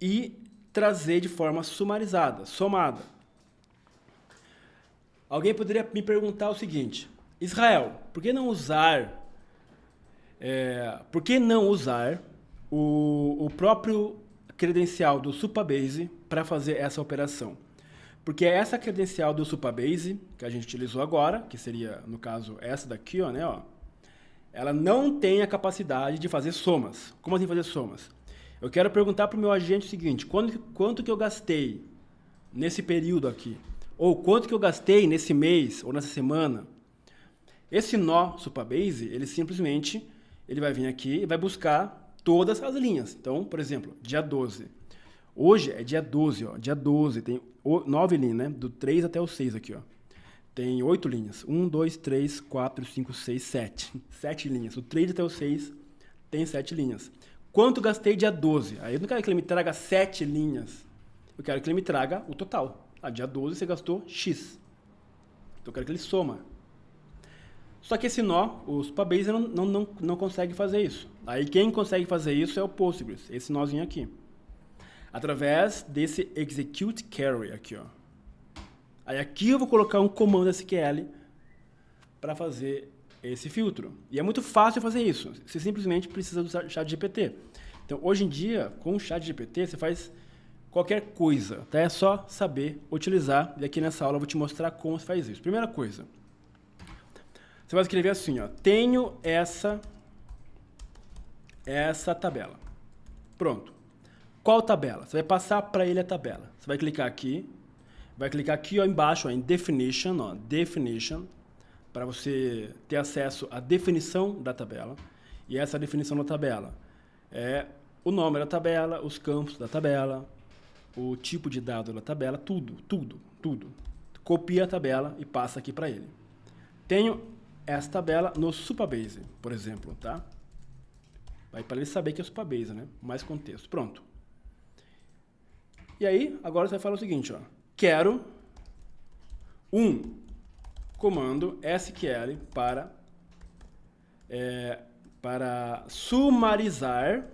e trazer de forma sumarizada, somada. Alguém poderia me perguntar o seguinte: Israel, por que não usar o próprio credencial do Supabase para fazer essa operação? Porque essa credencial do Supabase, que a gente utilizou agora, que seria, no caso, essa daqui, ó, né, ó, ela não tem a capacidade de fazer somas. Como assim fazer somas? Eu quero perguntar para o meu agente o seguinte: quanto que eu gastei nesse período aqui? Ou quanto que eu gastei nesse mês ou nessa semana? Esse nó Supabase, ele simplesmente vai vir aqui e vai buscar todas as linhas. Então, por exemplo, dia 12. Hoje é dia 12, ó. Dia 12, tem 9 linhas, né? Do 3 até o 6 aqui, ó. tem 8 linhas. 1, 2, 3, 4, 5, 6, 7. 7 linhas. O 3 até o 6 tem 7 linhas. Quanto gastei dia 12? Aí eu não quero que ele me traga 7 linhas. Eu quero que ele me traga o total. Dia 12 você gastou X. Então eu quero que ele soma. Só que esse nó, o Supabase não consegue fazer isso. Aí quem consegue fazer isso é o Postgres, esse nozinho aqui. Através desse execute carry aqui, ó. Aí aqui eu vou colocar um comando SQL para fazer esse filtro. E é muito fácil fazer isso. Você simplesmente precisa do ChatGPT. Então, hoje em dia, com o ChatGPT, você faz qualquer coisa, tá? É só saber utilizar. E aqui nessa aula eu vou te mostrar como você faz isso. Primeira coisa, você vai escrever assim, ó. Tenho essa tabela. Pronto. Qual tabela? Você vai passar para ele a tabela. Você vai clicar aqui ó, embaixo ó, em Definition, ó, Definition, para você ter acesso à definição da tabela. E essa definição da tabela é o nome da tabela, os campos da tabela, o tipo de dado da tabela, tudo. Copia a tabela e passa aqui para ele. Tenho essa tabela no Supabase, por exemplo, tá? Vai para ele saber que é Supabase, né? Mais contexto. Pronto. E aí, agora você vai falar o seguinte, ó. Quero um comando SQL para sumarizar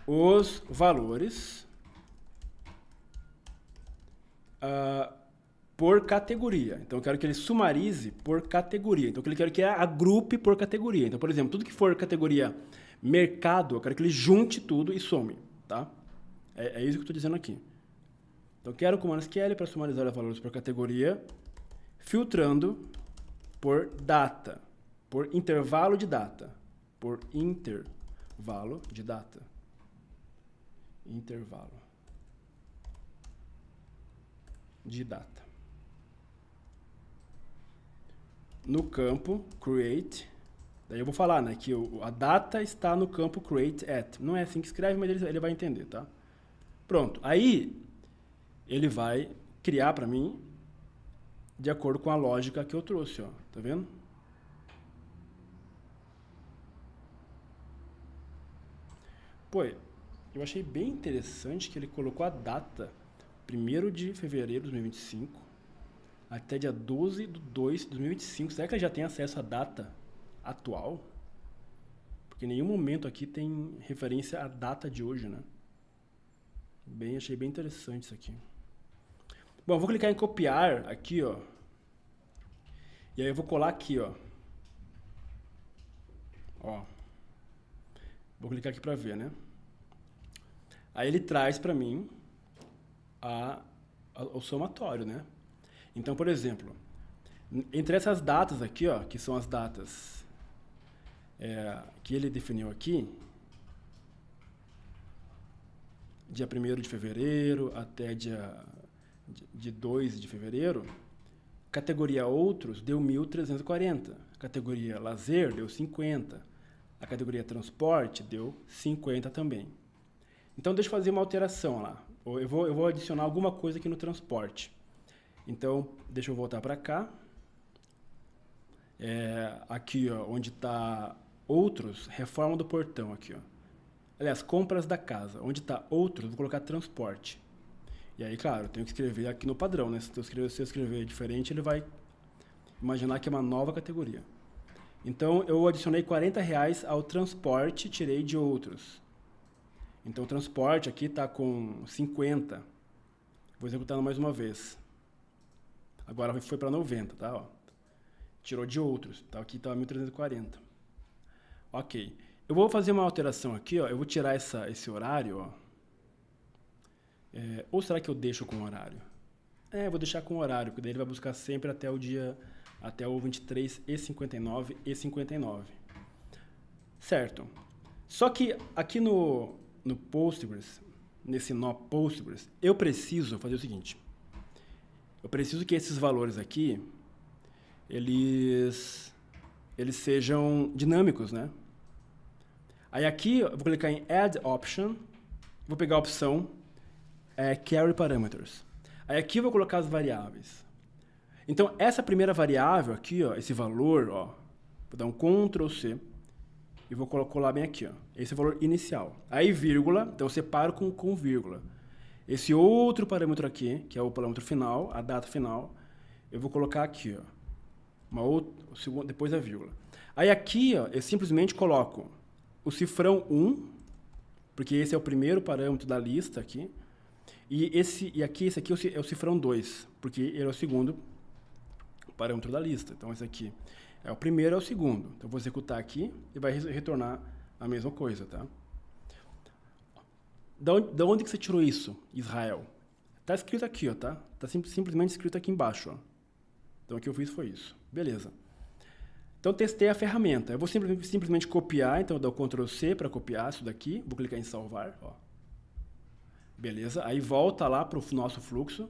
os valores por categoria. Então, eu quero que ele sumarize por categoria. Então, eu quero que ele agrupe por categoria. Então, por exemplo, tudo que for categoria mercado, eu quero que ele junte tudo e some, tá? É isso que eu estou dizendo aqui. Então, eu quero o comando SQL para sumarizar os valores por categoria, filtrando por data, por intervalo de data, por intervalo de data. Intervalo de data. No campo create, daí eu vou falar, né, que a data está no campo create at. Não é assim que escreve, mas ele vai entender, tá? Pronto. Aí ele vai criar para mim de acordo com a lógica que eu trouxe, ó. Tá vendo? Pô, eu achei bem interessante que ele colocou a data 1º de fevereiro de 2025 até dia 12 de 2 de 2025. Será que ele já tem acesso à data atual? Porque em nenhum momento aqui tem referência à data de hoje, né? Achei bem interessante isso aqui. Bom, eu vou clicar em copiar aqui, ó. E aí eu vou colar aqui, ó. Vou clicar aqui para ver, né? Aí ele traz para mim o somatório, né? Então, por exemplo, entre essas datas aqui, ó, que são as datas que ele definiu aqui, dia 1º de fevereiro até dia 2 de fevereiro, categoria outros deu 1.340, categoria lazer deu 50, a categoria transporte deu 50 também. Então, deixa eu fazer uma alteração lá. Eu vou adicionar alguma coisa aqui no transporte. Então, deixa eu voltar para cá. Aqui, ó, onde está outros, reforma do portão aqui, ó. Aliás, compras da casa. Onde está outros, vou colocar transporte. E aí, claro, eu tenho que escrever aqui no padrão, né? Se eu escrever diferente, ele vai imaginar que é uma nova categoria. Então, eu adicionei R$40 ao transporte, tirei de outros. Então, o transporte aqui está com 50. Vou executando mais uma vez. Agora foi para 90, tá? Ó. Tirou de outros. Tá? Aqui está 1.340. Ok. Eu vou fazer uma alteração aqui, ó. Eu vou tirar esse horário, ó. Ou será que eu deixo com horário? Eu vou deixar com horário, porque daí ele vai buscar sempre até o 23 e 59 e 59. Certo. Só que aqui no Postgres, nesse nó Postgres, eu preciso fazer o seguinte. Eu preciso que esses valores aqui, eles sejam dinâmicos, né? Aí aqui, eu vou clicar em Add Option, vou pegar a opção Carry Parameters. Aí aqui eu vou colocar as variáveis. Então, essa primeira variável aqui, ó, esse valor, ó, vou dar um Ctrl C e vou colar bem aqui, ó, esse é o valor inicial. Aí, vírgula, então eu separo com vírgula. Esse outro parâmetro aqui, que é o parâmetro final, a data final, eu vou colocar aqui, ó, depois da vírgula. Aí aqui, ó, eu simplesmente coloco o cifrão 1, porque esse é o primeiro parâmetro da lista aqui, e esse aqui é o cifrão 2, porque ele é o segundo parâmetro da lista. Então, esse aqui é o primeiro, é o segundo. Então, eu vou executar aqui e vai retornar a mesma coisa, tá? Da onde que você tirou isso, Israel? Tá escrito aqui, ó, tá? Tá simplesmente escrito aqui embaixo, ó. Então, o que eu fiz foi isso. Beleza. Então, testei a ferramenta. Eu vou simplesmente copiar, então eu dou Ctrl C para copiar isso daqui. Vou clicar em salvar, ó. Beleza. Aí volta lá para o nosso fluxo,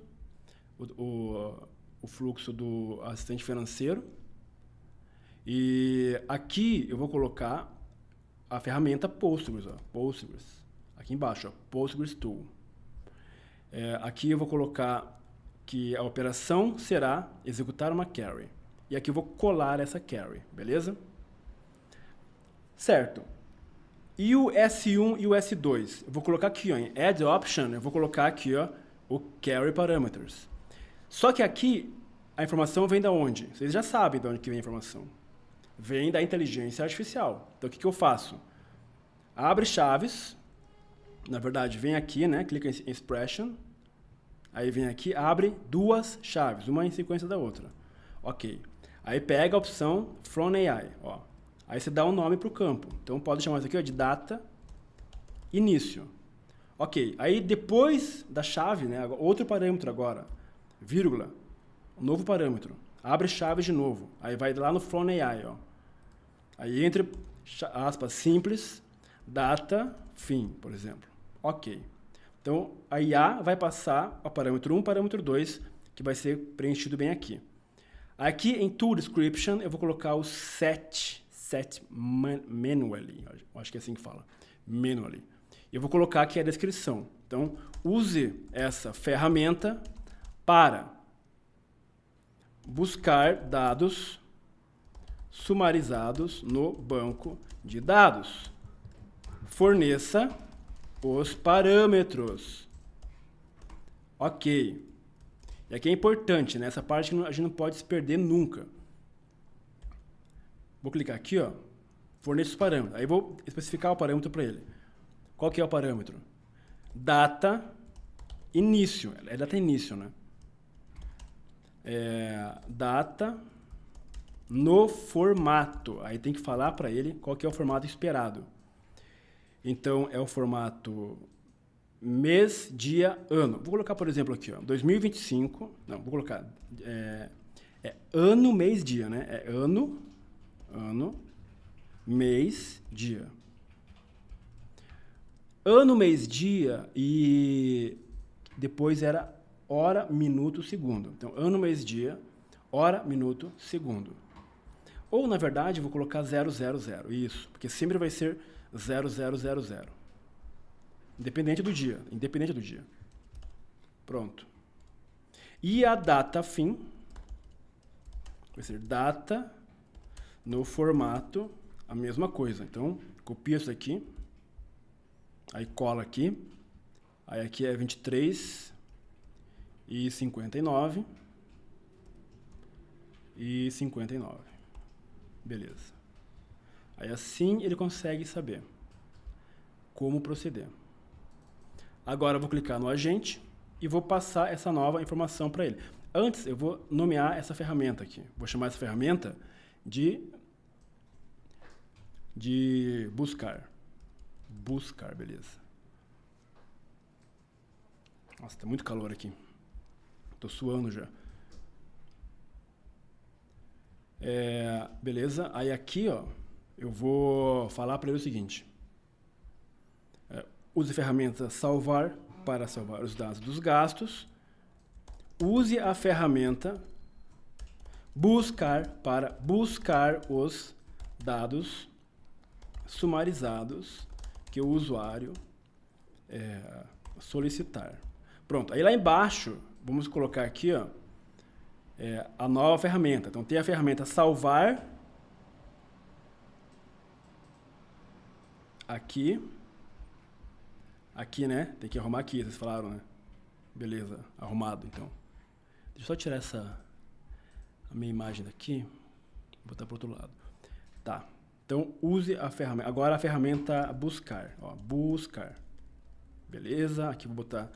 o fluxo do assistente financeiro. E aqui eu vou colocar a ferramenta Postgres, ó. Postgres. Aqui embaixo, ó, Postgres Tool. Aqui eu vou colocar que a operação será executar uma query. E aqui eu vou colar essa query, beleza? Certo. E o S1 e o S2? Eu vou colocar aqui, ó, em Add Option, eu vou colocar aqui, ó, o Query Parameters. Só que aqui a informação vem da onde? Vocês já sabem de onde que vem a informação. Vem da inteligência artificial. Então o que eu faço? Abre chaves. Na verdade, vem aqui, né? Clica em Expression. Aí vem aqui, abre duas chaves, uma em sequência da outra. Ok. Aí pega a opção From AI, ó. Aí você dá um nome para o campo. Então pode chamar isso aqui, ó, de data início. Ok. Aí depois da chave, né? Outro parâmetro agora, vírgula, um novo parâmetro. Abre chaves de novo. Aí vai lá no From AI, ó. Aí entre aspas simples, data fim, por exemplo. Ok. Então, a IA vai passar ao parâmetro 1, parâmetro 2, que vai ser preenchido bem aqui. Aqui em Tool Description, eu vou colocar o set manually. Eu acho que é assim que fala. Manually. Eu vou colocar aqui a descrição. Então, use essa ferramenta para buscar dados sumarizados no banco de dados. Forneça os parâmetros. Ok. E aqui é importante, né? Essa parte a gente não pode se perder nunca. Vou clicar aqui, ó. Forneça os parâmetros. Aí vou especificar o parâmetro para ele. Qual que é o parâmetro? Data início. É data início, né? Data no formato. Aí tem que falar para ele qual que é o formato esperado. Então, é o formato mês, dia, ano. Vou colocar, por exemplo, aqui, ó, 2025. Não, vou colocar ano, mês, dia, né? É ano, mês, dia. Ano, mês, dia e depois era hora, minuto, segundo. Então, ano, mês, dia, hora, minuto, segundo. Ou, na verdade, vou colocar 000, isso, porque sempre vai ser 0000. Independente do dia. Pronto. E a data fim vai ser data no formato, a mesma coisa. Então, copia isso aqui. Aí cola aqui. Aí aqui é 23 e 59 e 59. Beleza. Aí assim ele consegue saber como proceder. Agora eu vou clicar no agente e vou passar essa nova informação para ele. Antes eu vou nomear essa ferramenta aqui. Vou chamar essa ferramenta de buscar. Buscar, beleza. Nossa, tá muito calor aqui. Tô suando já. Beleza. Aí aqui, ó, eu vou falar para ele o seguinte. Use a ferramenta salvar para salvar os dados dos gastos. Use a ferramenta buscar para buscar os dados sumarizados que o usuário solicitar. Pronto. Aí lá embaixo, vamos colocar aqui, ó, a nova ferramenta. Então, tem a ferramenta salvar. Aqui. Aqui, né? Tem que arrumar aqui, vocês falaram, né? Beleza, arrumado, então. Deixa eu só tirar a minha imagem daqui. Vou botar para o outro lado. Tá. Então, use a ferramenta. Agora a ferramenta buscar. Ó, buscar. Beleza? Aqui vou botar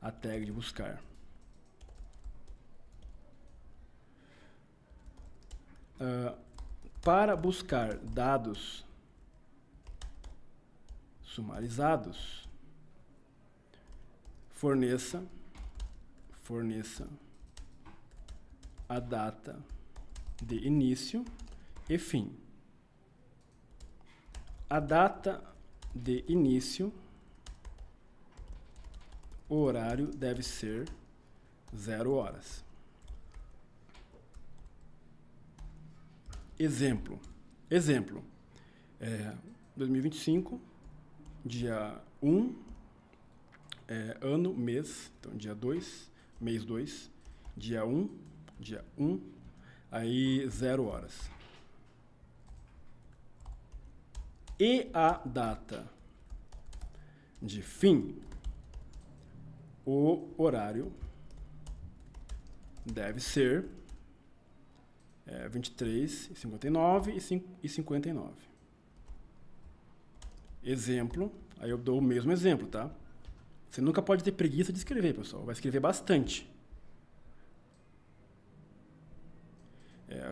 a tag de buscar. Para buscar dados sumarizados, forneça a data de início e fim. A data de início, o horário deve ser 0 horas. Exemplo. 2025, dia 1, ano, mês, então dia 2, mês 2, dia 1, aí 0 horas. E a data de fim, o horário deve ser 23h59 e 59. Exemplo, aí eu dou o mesmo exemplo, tá? Você nunca pode ter preguiça de escrever, pessoal. Vai escrever bastante.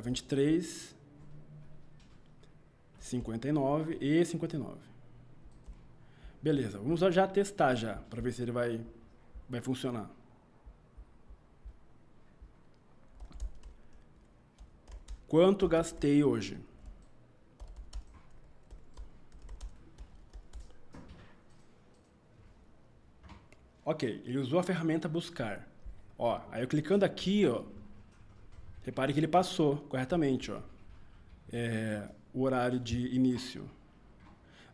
23, 59 e 59. Beleza, vamos já testar já, para ver se ele vai funcionar. Quanto gastei hoje? Ok, ele usou a ferramenta buscar. Ó, aí eu clicando aqui, ó, repare que ele passou corretamente, ó. O horário de início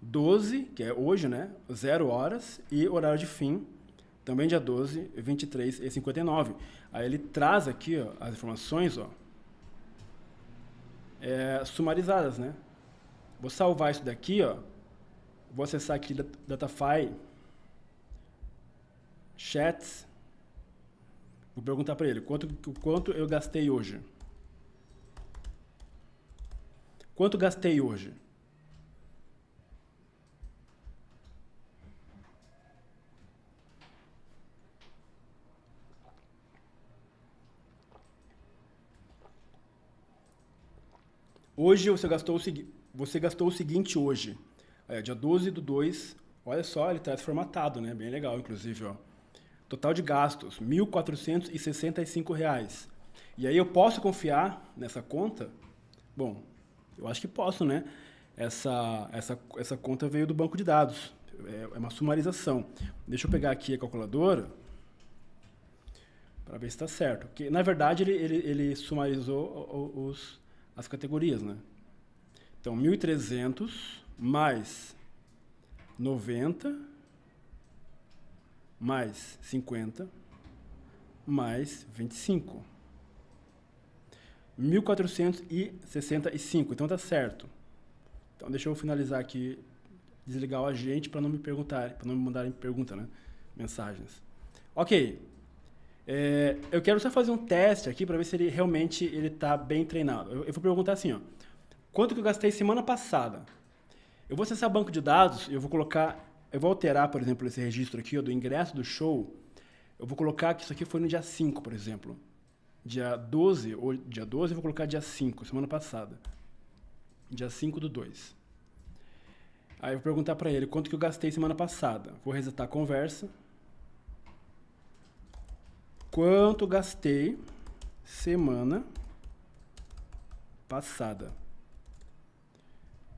12, que é hoje, né? 0 horas, e horário de fim, também dia 12, 23 e 59. Aí ele traz aqui, ó, as informações, ó, sumarizadas, né? Vou salvar isso daqui, ó. Vou acessar aqui Datafy, Chats. Vou perguntar para ele quanto eu gastei hoje. Quanto gastei hoje? Hoje você gastou o seguinte hoje. Dia 12/2. Olha só, ele traz formatado, né? Bem legal, inclusive, ó. Total de gastos, R$ 1.465. E aí eu posso confiar nessa conta? Bom, eu acho que posso, né? Essa conta veio do banco de dados. É uma sumarização. Deixa eu pegar aqui a calculadora para ver se está certo. Porque, na verdade, ele sumarizou as categorias, né? Então, 1.300 mais 90 mais 50 mais 25. 1.465. Então tá certo. Então deixa eu finalizar aqui, desligar o agente para não me perguntarem, para não me mandarem pergunta, né? Mensagens. Ok. Eu quero só fazer um teste aqui para ver se ele realmente está bem treinado. Eu vou perguntar assim, ó. Quanto que eu gastei semana passada? Eu vou acessar banco de dados, eu vou alterar, por exemplo, esse registro aqui, ó, do ingresso do show. Eu vou colocar que isso aqui foi no dia 5, por exemplo. Dia 12, ou dia 12, eu vou colocar dia 5, semana passada. Dia 5/2. Aí eu vou perguntar para ele quanto que eu gastei semana passada. Vou resetar a conversa. Quanto gastei semana passada?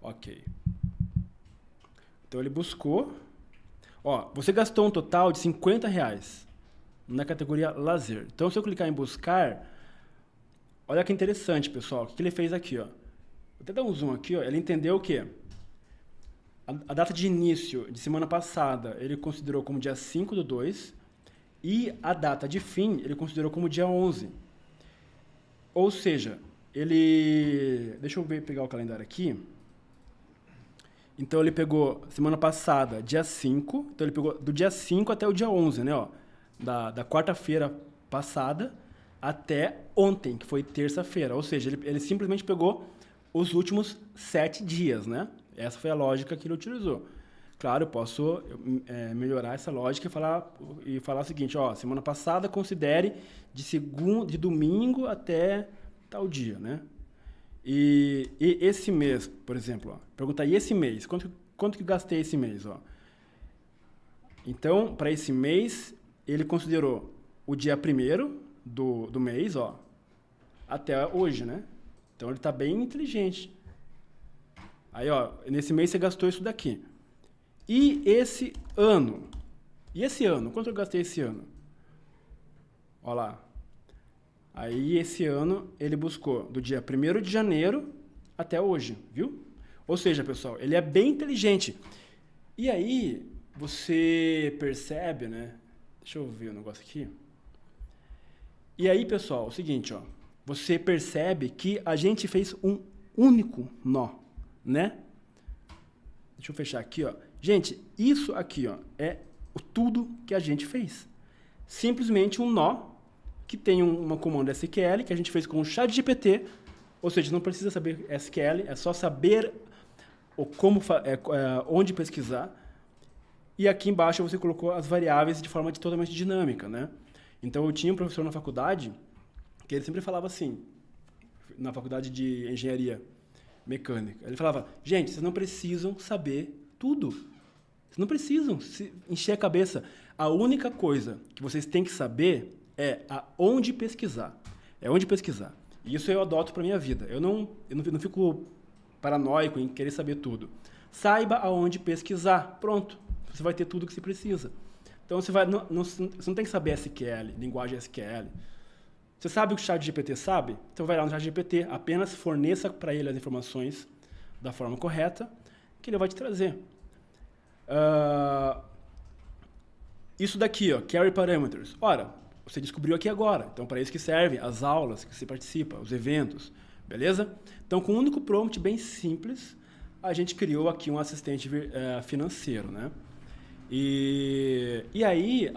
Ok. Então ele buscou. Ó, você gastou um total de R$50 na categoria lazer. Então se eu clicar em buscar, olha que interessante, pessoal. O que ele fez aqui, ó? Vou até dar um zoom aqui, ó. Ele entendeu o quê? A data de início de semana passada ele considerou como dia 5/2 e a data de fim ele considerou como dia 11. Ou seja, ele... Deixa eu pegar o calendário aqui. Então, ele pegou semana passada, dia 5. Então, ele pegou do dia 5 até o dia 11, né? Ó, da quarta-feira passada até ontem, que foi terça-feira. Ou seja, ele simplesmente pegou os últimos 7 dias, né? Essa foi a lógica que ele utilizou. Claro, eu posso melhorar essa lógica e falar o seguinte, ó, semana passada considere de domingo até tal dia, né? E esse mês, por exemplo, ó, perguntar, e esse mês? Quanto que eu gastei esse mês? Ó? Então, para esse mês, ele considerou o dia 1º do mês, ó, até hoje, né? Então, ele está bem inteligente. Aí, ó, nesse mês você gastou isso daqui. E esse ano? E esse ano? Quanto eu gastei esse ano? Olha lá. Aí, esse ano, ele buscou do dia 1º de janeiro até hoje, viu? Ou seja, pessoal, ele é bem inteligente. E aí, você percebe, né? Deixa eu ver o negócio aqui. E aí, pessoal, é o seguinte, ó. Você percebe que a gente fez um único nó, né? Deixa eu fechar aqui, ó. Gente, isso aqui, ó, é tudo que a gente fez. Simplesmente um nó que tem uma comanda SQL que a gente fez com o ChatGPT, ou seja, não precisa saber SQL, é só saber onde pesquisar. E aqui embaixo você colocou as variáveis de forma totalmente dinâmica, né? Então eu tinha um professor na faculdade que ele sempre falava assim, na faculdade de engenharia mecânica, ele falava, gente, vocês não precisam saber tudo. Vocês não precisam encher a cabeça. A única coisa que vocês têm que saber é aonde pesquisar. É onde pesquisar. E isso eu adoto para minha vida. Eu não fico paranoico em querer saber tudo. Saiba aonde pesquisar. Pronto. Você vai ter tudo que você precisa. Então, você não tem que saber SQL, linguagem SQL. Você sabe o que o ChatGPT sabe? Então, vai lá no ChatGPT, apenas forneça para ele as informações da forma correta que ele vai te trazer. Isso daqui, ó, Carry Parameters. Ora, você descobriu aqui agora. Então, para isso que servem as aulas que você participa, os eventos, beleza? Então, com um único prompt bem simples, a gente criou aqui um assistente financeiro, né? E aí,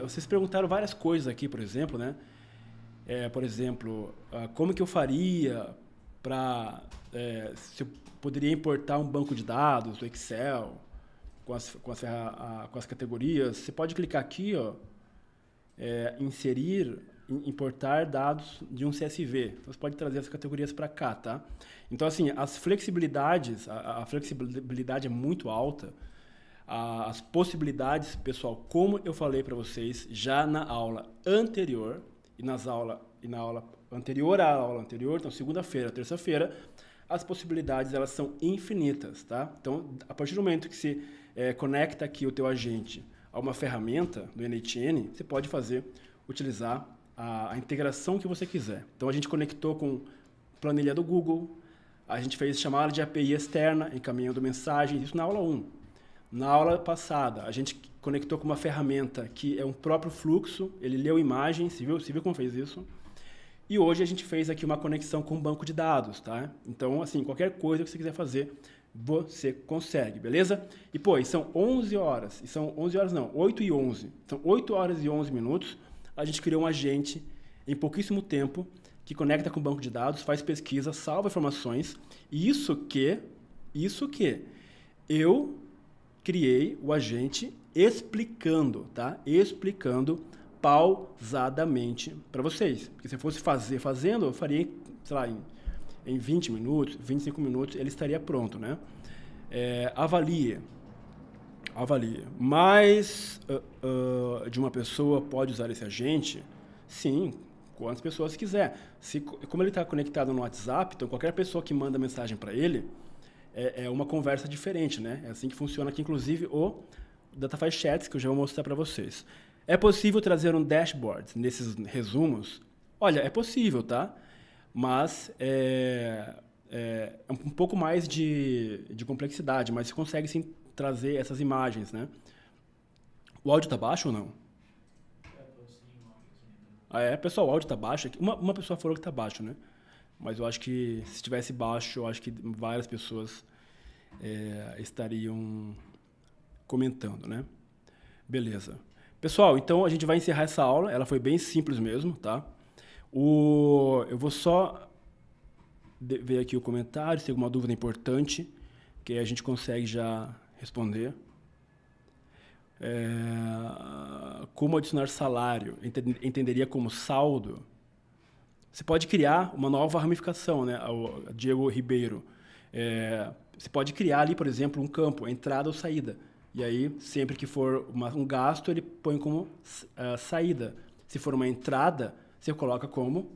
vocês perguntaram várias coisas aqui, por exemplo, né? Por exemplo, como que eu faria se eu poderia importar um banco de dados do Excel com as categorias. Você pode clicar aqui, ó, importar dados de um CSV. Então, você pode trazer as categorias para cá, tá? Então, assim, as flexibilidades, a flexibilidade é muito alta. As possibilidades, pessoal, como eu falei para vocês já na aula anterior e na aula anterior à aula anterior, então segunda-feira, terça-feira, as possibilidades elas são infinitas, tá? Então, a partir do momento que você conecta aqui o teu agente a uma ferramenta do NHN, você pode utilizar a integração que você quiser. Então, a gente conectou com planilha do Google, a gente fez chamada de API externa, encaminhando mensagens, isso na aula 1. Na aula passada, a gente conectou com uma ferramenta que é um próprio fluxo, ele leu imagens, você viu como fez isso? E hoje a gente fez aqui uma conexão com um banco de dados, tá? Então, assim, qualquer coisa que você quiser fazer, você consegue, beleza? E, pô, são 11 horas, 8 e 11. São 8 horas e 11 minutos, a gente criou um agente em pouquíssimo tempo que conecta com o banco de dados, faz pesquisa, salva informações, e isso que eu criei o agente explicando, tá? Explicando pausadamente para vocês. Porque se eu fosse fazendo, eu faria, sei lá, em 20 minutos, 25 minutos, ele estaria pronto, né? Avalie. Mas de uma pessoa pode usar esse agente? Sim, quantas pessoas quiser. Como ele está conectado no WhatsApp, então qualquer pessoa que manda mensagem para ele, é uma conversa diferente, né? É assim que funciona aqui, inclusive, o Datafy Chats, que eu já vou mostrar para vocês. É possível trazer um dashboard nesses resumos? Olha, é possível, tá? Mas é um pouco mais de complexidade, mas você consegue sim trazer essas imagens, né? O áudio tá baixo ou não? Ah, é? Pessoal, o áudio tá baixo aqui. Uma pessoa falou que tá baixo, né? Mas eu acho que se estivesse baixo, eu acho que várias pessoas estariam comentando, né? Beleza. Pessoal, então a gente vai encerrar essa aula. Ela foi bem simples mesmo, tá? Eu vou só ver aqui o comentário, se tem alguma dúvida importante, que aí a gente consegue já responder. Como adicionar salário? Entenderia como saldo? Você pode criar uma nova ramificação, né? O Diego Ribeiro. Você pode criar ali, por exemplo, um campo, entrada ou saída. E aí, sempre que for um gasto, ele põe como saída. Se for uma entrada, você coloca como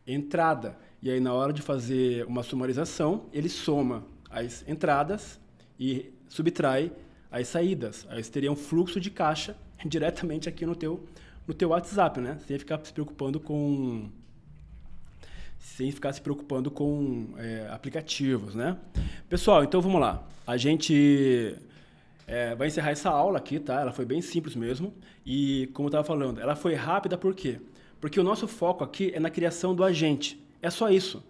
entrada. E aí, na hora de fazer uma sumarização, ele soma as entradas e subtrai as saídas. Aí você teria um fluxo de caixa diretamente aqui no teu WhatsApp, né? Sem ficar se preocupando com aplicativos, né? Pessoal, então vamos lá. A gente vai encerrar essa aula aqui, tá? Ela foi bem simples mesmo. E, como eu estava falando, ela foi rápida por quê? Porque o nosso foco aqui é na criação do agente. É só isso.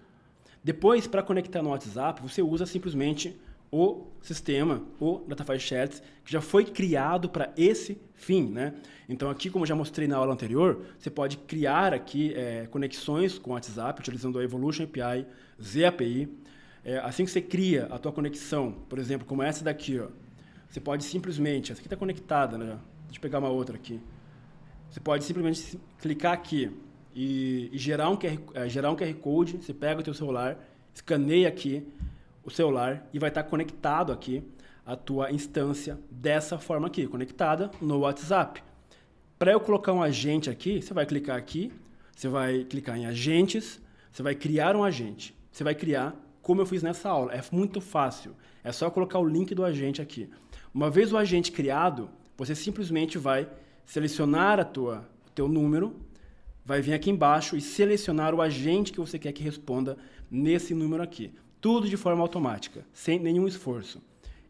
Depois, para conectar no WhatsApp, você usa simplesmente o sistema, o Datafy Chats, que já foi criado para esse fim, né? Então aqui, como eu já mostrei na aula anterior, você pode criar aqui conexões com o WhatsApp, utilizando a Evolution API, ZAPI. Assim que você cria a tua conexão, por exemplo, como essa daqui, ó, você pode simplesmente, essa aqui está conectada, né? Deixa eu pegar uma outra aqui. Você pode simplesmente clicar aqui e gerar um QR Code, você pega o teu celular, escaneia aqui o celular e vai estar conectado aqui a tua instância dessa forma aqui, conectada no WhatsApp. Para eu colocar um agente aqui, você vai clicar aqui, você vai clicar em agentes, você vai criar um agente. Você vai criar como eu fiz nessa aula. É muito fácil. É só colocar o link do agente aqui. Uma vez o agente criado, você simplesmente vai selecionar o teu número, vai vir aqui embaixo e selecionar o agente que você quer que responda nesse número aqui. Tudo de forma automática, sem nenhum esforço.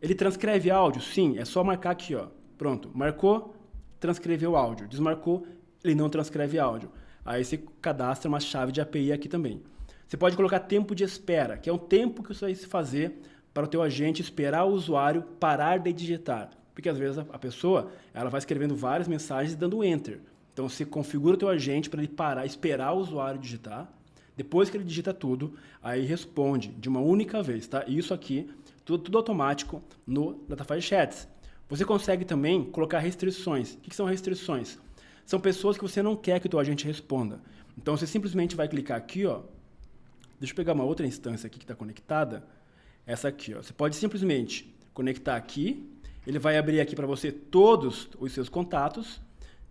Ele transcreve áudio? Sim, é só marcar aqui, ó. Pronto, marcou, transcreveu áudio. Desmarcou, ele não transcreve áudio. Aí você cadastra uma chave de API aqui também. Você pode colocar tempo de espera, que é um tempo que você vai fazer para o teu agente esperar o usuário parar de digitar. Porque às vezes a pessoa ela vai escrevendo várias mensagens e dando enter. Então você configura o teu agente para ele parar, esperar o usuário digitar. Depois que ele digita tudo, aí responde de uma única vez, tá? Isso aqui, tudo automático no Datafy Chats. Você consegue também colocar restrições. O que são restrições? São pessoas que você não quer que o teu agente responda. Então você simplesmente vai clicar aqui, ó. Deixa eu pegar uma outra instância aqui que está conectada. Essa aqui, ó. Você pode simplesmente conectar aqui. Ele vai abrir aqui para você todos os seus contatos.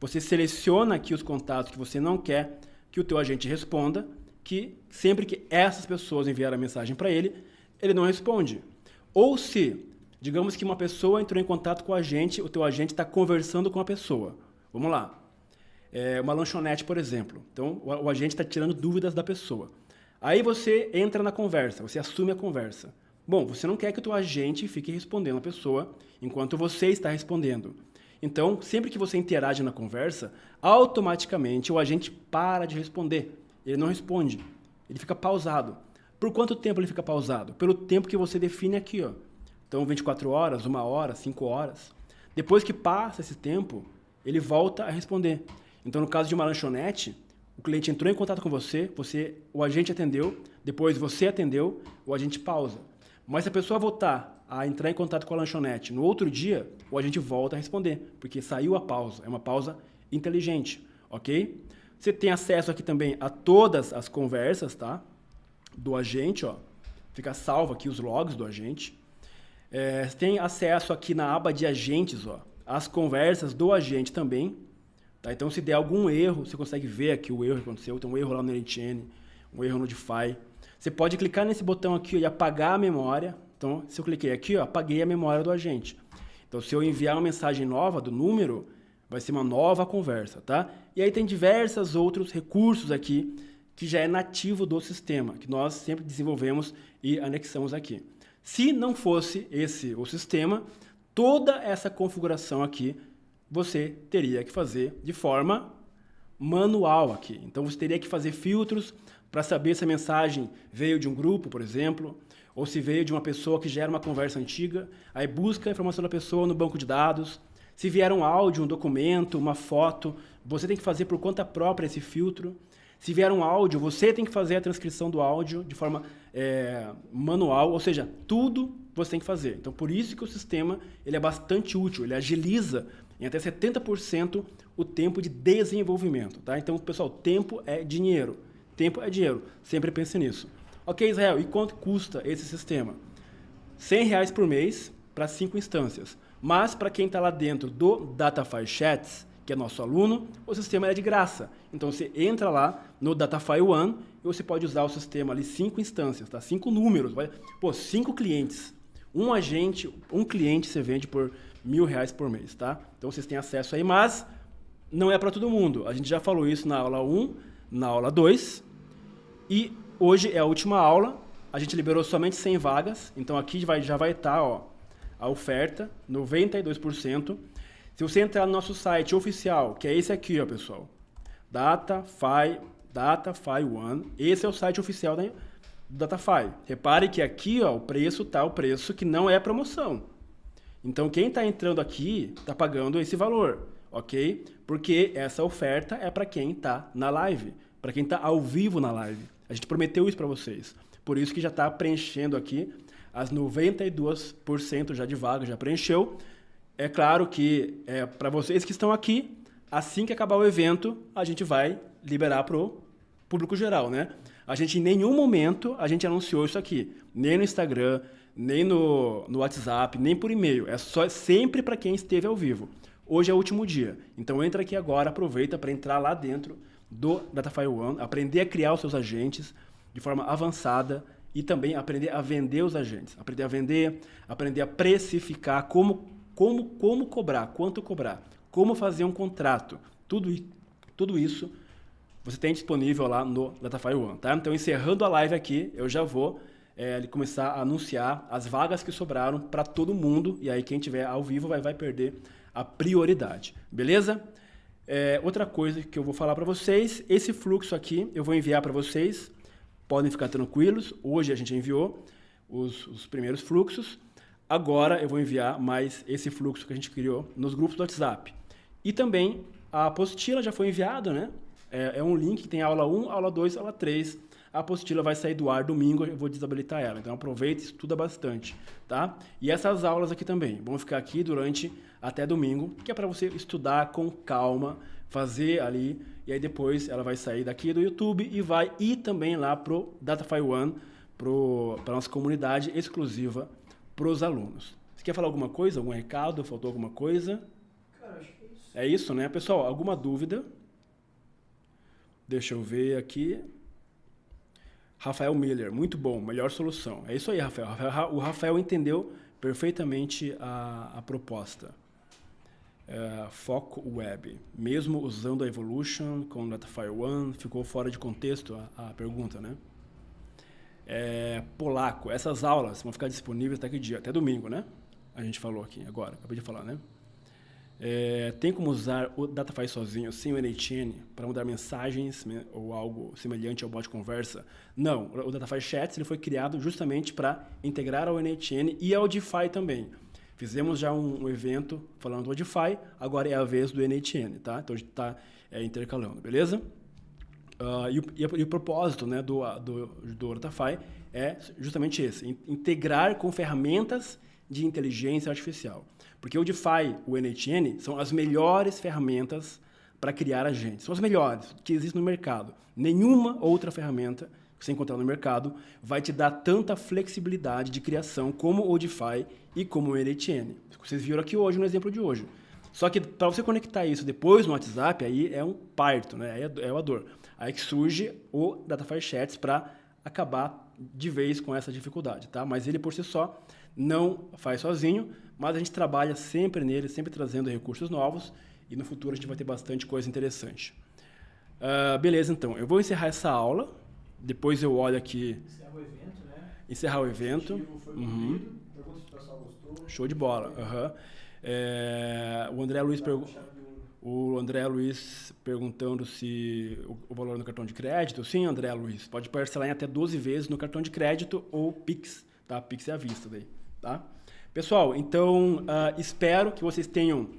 Você seleciona aqui os contatos que você não quer que o teu agente responda, que sempre que essas pessoas enviarem a mensagem para ele, ele não responde. Ou se, digamos que uma pessoa entrou em contato com o agente, o teu agente está conversando com a pessoa. Vamos lá. Uma lanchonete, por exemplo. Então, o agente está tirando dúvidas da pessoa. Aí você entra na conversa, você assume a conversa. Bom, você não quer que o teu agente fique respondendo a pessoa enquanto você está respondendo. Então, sempre que você interage na conversa, automaticamente o agente para de responder. Ele não responde, ele fica pausado. Por quanto tempo ele fica pausado? Pelo tempo que você define aqui, ó. Então, 24 horas, 1 hora, 5 horas. Depois que passa esse tempo, ele volta a responder. Então, no caso de uma lanchonete, o cliente entrou em contato com você, o agente atendeu, depois você atendeu, o agente pausa. Mas se a pessoa voltar a entrar em contato com a lanchonete no outro dia, o agente volta a responder, porque saiu a pausa. É uma pausa inteligente, ok? Você tem acesso aqui também a todas as conversas, tá? Do agente, ó. Fica salvo aqui os logs do agente. Você tem acesso aqui na aba de agentes, ó, as conversas do agente também. Tá? Então, se der algum erro, você consegue ver aqui o erro que aconteceu. Tem um erro lá no LNTN, um erro no Diffy. Você pode clicar nesse botão aqui ó, e apagar a memória. Então, se eu cliquei aqui, ó, apaguei a memória do agente. Então, se eu enviar uma mensagem nova do número, vai ser uma nova conversa, tá? E aí tem diversos outros recursos aqui que já é nativo do sistema, que nós sempre desenvolvemos e anexamos aqui. Se não fosse esse o sistema, toda essa configuração aqui você teria que fazer de forma manual aqui. Então você teria que fazer filtros para saber se a mensagem veio de um grupo, por exemplo, ou se veio de uma pessoa que gera uma conversa antiga. Aí busca a informação da pessoa no banco de dados. Se vier um áudio, um documento, uma foto, você tem que fazer por conta própria esse filtro. Se vier um áudio, você tem que fazer a transcrição do áudio de forma manual, ou seja, tudo você tem que fazer. Então, por isso que o sistema ele é bastante útil, ele agiliza em até 70% o tempo de desenvolvimento. Tá? Então, pessoal, tempo é dinheiro. Tempo é dinheiro. Sempre pense nisso. Ok, Israel, e quanto custa esse sistema? R$100 por mês para 5 instâncias. Mas, para quem está lá dentro do Datafy Chats, que é nosso aluno, o sistema é de graça. Então, você entra lá no Datafy One e você pode usar o sistema ali 5 instâncias, tá? 5 números. 5 clientes. Um agente, um cliente você vende por R$1.000 por mês, tá? Então, vocês têm acesso aí, mas não é para todo mundo. A gente já falou isso na aula 1, na aula 2. E hoje é a última aula. A gente liberou somente 100 vagas. Então, aqui já vai estar, ó, a oferta, 92%. Se você entrar no nosso site oficial, que é esse aqui, ó, pessoal, Datafy One, esse é o site oficial do Datafy. Repare que aqui, ó, o preço tá o preço que não é promoção. Então, quem está entrando aqui está pagando esse valor, ok? Porque essa oferta é para quem está na live, para quem está ao vivo na live. A gente prometeu isso para vocês. Por isso que já está preenchendo aqui as 92% já de vaga, já preencheu. É claro que para vocês que estão aqui, assim que acabar o evento, a gente vai liberar para o público geral, né? A gente, em nenhum momento, a gente anunciou isso aqui. Nem no Instagram, nem no WhatsApp, nem por e-mail. É só sempre para quem esteve ao vivo. Hoje é o último dia. Então, entra aqui agora, aproveita para entrar lá dentro do Datafy One, aprender a criar os seus agentes de forma avançada e também aprender a vender os agentes. Aprender a vender, aprender a precificar, como cobrar, quanto cobrar, como fazer um contrato. Tudo isso você tem disponível lá no Datafy One, tá? Então, encerrando a live aqui, eu já vou começar a anunciar as vagas que sobraram para todo mundo, e aí quem tiver ao vivo vai perder a prioridade, beleza? Outra coisa que eu vou falar para vocês, esse fluxo aqui eu vou enviar para vocês, podem ficar tranquilos, hoje a gente enviou os primeiros fluxos, agora eu vou enviar mais esse fluxo que a gente criou nos grupos do WhatsApp. E também a apostila já foi enviada, né? É um link que tem aula 1, aula 2, aula 3. A apostila vai sair do ar domingo, eu vou desabilitar ela. Então aproveita e estuda bastante, tá? E essas aulas aqui também vão ficar aqui durante até domingo, que é para você estudar com calma, fazer ali, e aí depois ela vai sair daqui do YouTube e vai ir também lá pro Datafy One, para nossa comunidade exclusiva para os alunos. Você quer falar alguma coisa? Algum recado? Faltou alguma coisa? Cara, acho que é isso. É isso, né? Pessoal, alguma dúvida? Deixa eu ver aqui. Rafael Miller, muito bom, melhor solução. É isso aí, Rafael. O Rafael entendeu perfeitamente a proposta. Foco Web. Mesmo usando a Evolution com Datafy One, ficou fora de contexto a pergunta, né? Polaco, essas aulas vão ficar disponíveis até que dia? Até domingo, né? A gente falou aqui agora, acabei de falar, né? Tem como usar o Datafy sozinho, sem o NHN, para mandar mensagens ou algo semelhante ao bot conversa? Não, o Datafy Chats ele foi criado justamente para integrar ao NHN e ao DeFi também. Fizemos já um evento falando do DeFi, agora é a vez do NHN, tá? Então a gente está intercalando, beleza? E o propósito, né, do Datafy é justamente esse, integrar com ferramentas de inteligência artificial. Porque o DeFi, o NHN, são as melhores ferramentas para criar agentes. São as melhores que existem no mercado. Nenhuma outra ferramenta que você encontrar no mercado vai te dar tanta flexibilidade de criação como o DeFi e como o NHN. Vocês viram aqui hoje, no exemplo de hoje. Só que para você conectar isso depois no WhatsApp, aí é um parto, né? Aí é uma dor. Aí que surge o Datafy Chats para acabar de vez com essa dificuldade, tá? Mas ele por si só não faz sozinho, mas a gente trabalha sempre nele, sempre trazendo recursos novos e no futuro a gente vai ter bastante coisa interessante. Beleza, então. Eu vou encerrar essa aula, depois eu olho aqui... Encerra o evento, né? Encerrar o evento. O foi cumprido. Pergunta se o pessoal gostou. Show de bola. O André Luiz perguntou... O André Luiz perguntando se o valor no cartão de crédito. Sim, André Luiz, pode parcelar em até 12 vezes no cartão de crédito ou Pix, tá? Pix é à vista daí, tá? Pessoal, então espero que vocês tenham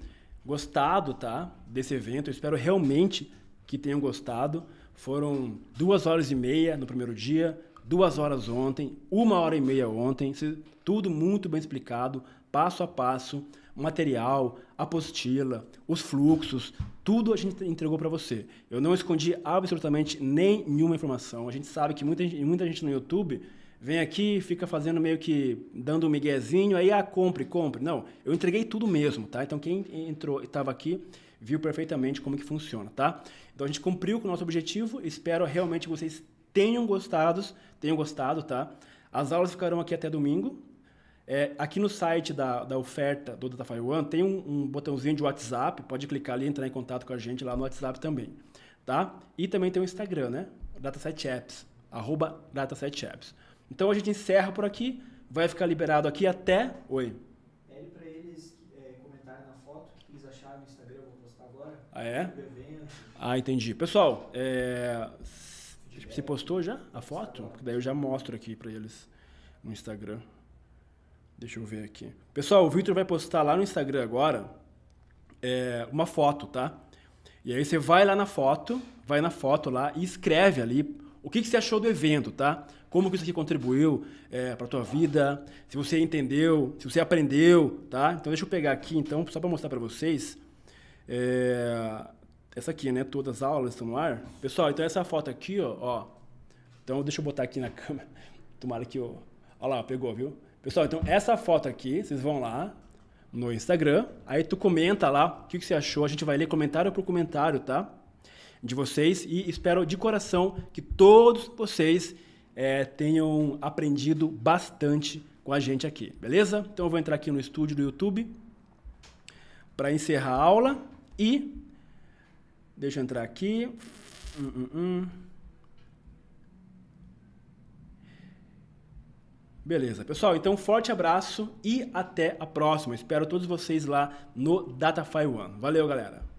gostado, tá? Desse evento. Eu espero realmente que tenham gostado. Foram 2h30 no primeiro dia, 2 horas ontem, 1h30 ontem, tudo muito bem explicado, passo a passo, material, apostila, os fluxos, tudo a gente entregou para você. Eu não escondi absolutamente nenhuma informação. A gente sabe que muita gente no YouTube vem aqui e fica fazendo meio que dando um miguezinho, aí compre. Não, eu entreguei tudo mesmo, tá? Então quem estava aqui viu perfeitamente como que funciona, tá? Então a gente cumpriu com o nosso objetivo, espero realmente que vocês tenham gostado, tá? As aulas ficarão aqui até domingo. Aqui no site da oferta do DataFi One tem um botãozinho de WhatsApp, pode clicar ali e entrar em contato com a gente lá no WhatsApp também, tá? E também tem o Instagram, né? Data7apps, @Data7apps. Então a gente encerra por aqui, vai ficar liberado aqui até... Oi. Pede para eles comentarem na foto o que eles acharam no Instagram, eu vou postar agora. Ah, é? Do evento. Ah, entendi. Pessoal, você postou já a foto? Porque daí eu já mostro aqui para eles no Instagram. Deixa eu ver aqui. Pessoal, o Victor vai postar lá no Instagram agora uma foto, tá? E aí você vai lá na foto, lá e escreve ali o que você achou do evento, tá? Como que isso aqui contribuiu para a tua vida, se você entendeu, se você aprendeu, tá? Então deixa eu pegar aqui, então, só para mostrar para vocês. Essa aqui, né? Todas as aulas estão no ar. Pessoal, então essa foto aqui, ó. Então deixa eu botar aqui na câmera. Tomara que eu... Olha lá, pegou, viu? Pessoal, então essa foto aqui, vocês vão lá no Instagram, aí tu comenta lá o que você achou, a gente vai ler comentário por comentário, tá? De vocês, e espero de coração que todos vocês tenham aprendido bastante com a gente aqui, beleza? Então eu vou entrar aqui no estúdio do YouTube para encerrar a aula e... Deixa eu entrar aqui. Beleza, pessoal, então forte abraço e até a próxima. Espero todos vocês lá no DataFi One. Valeu, galera!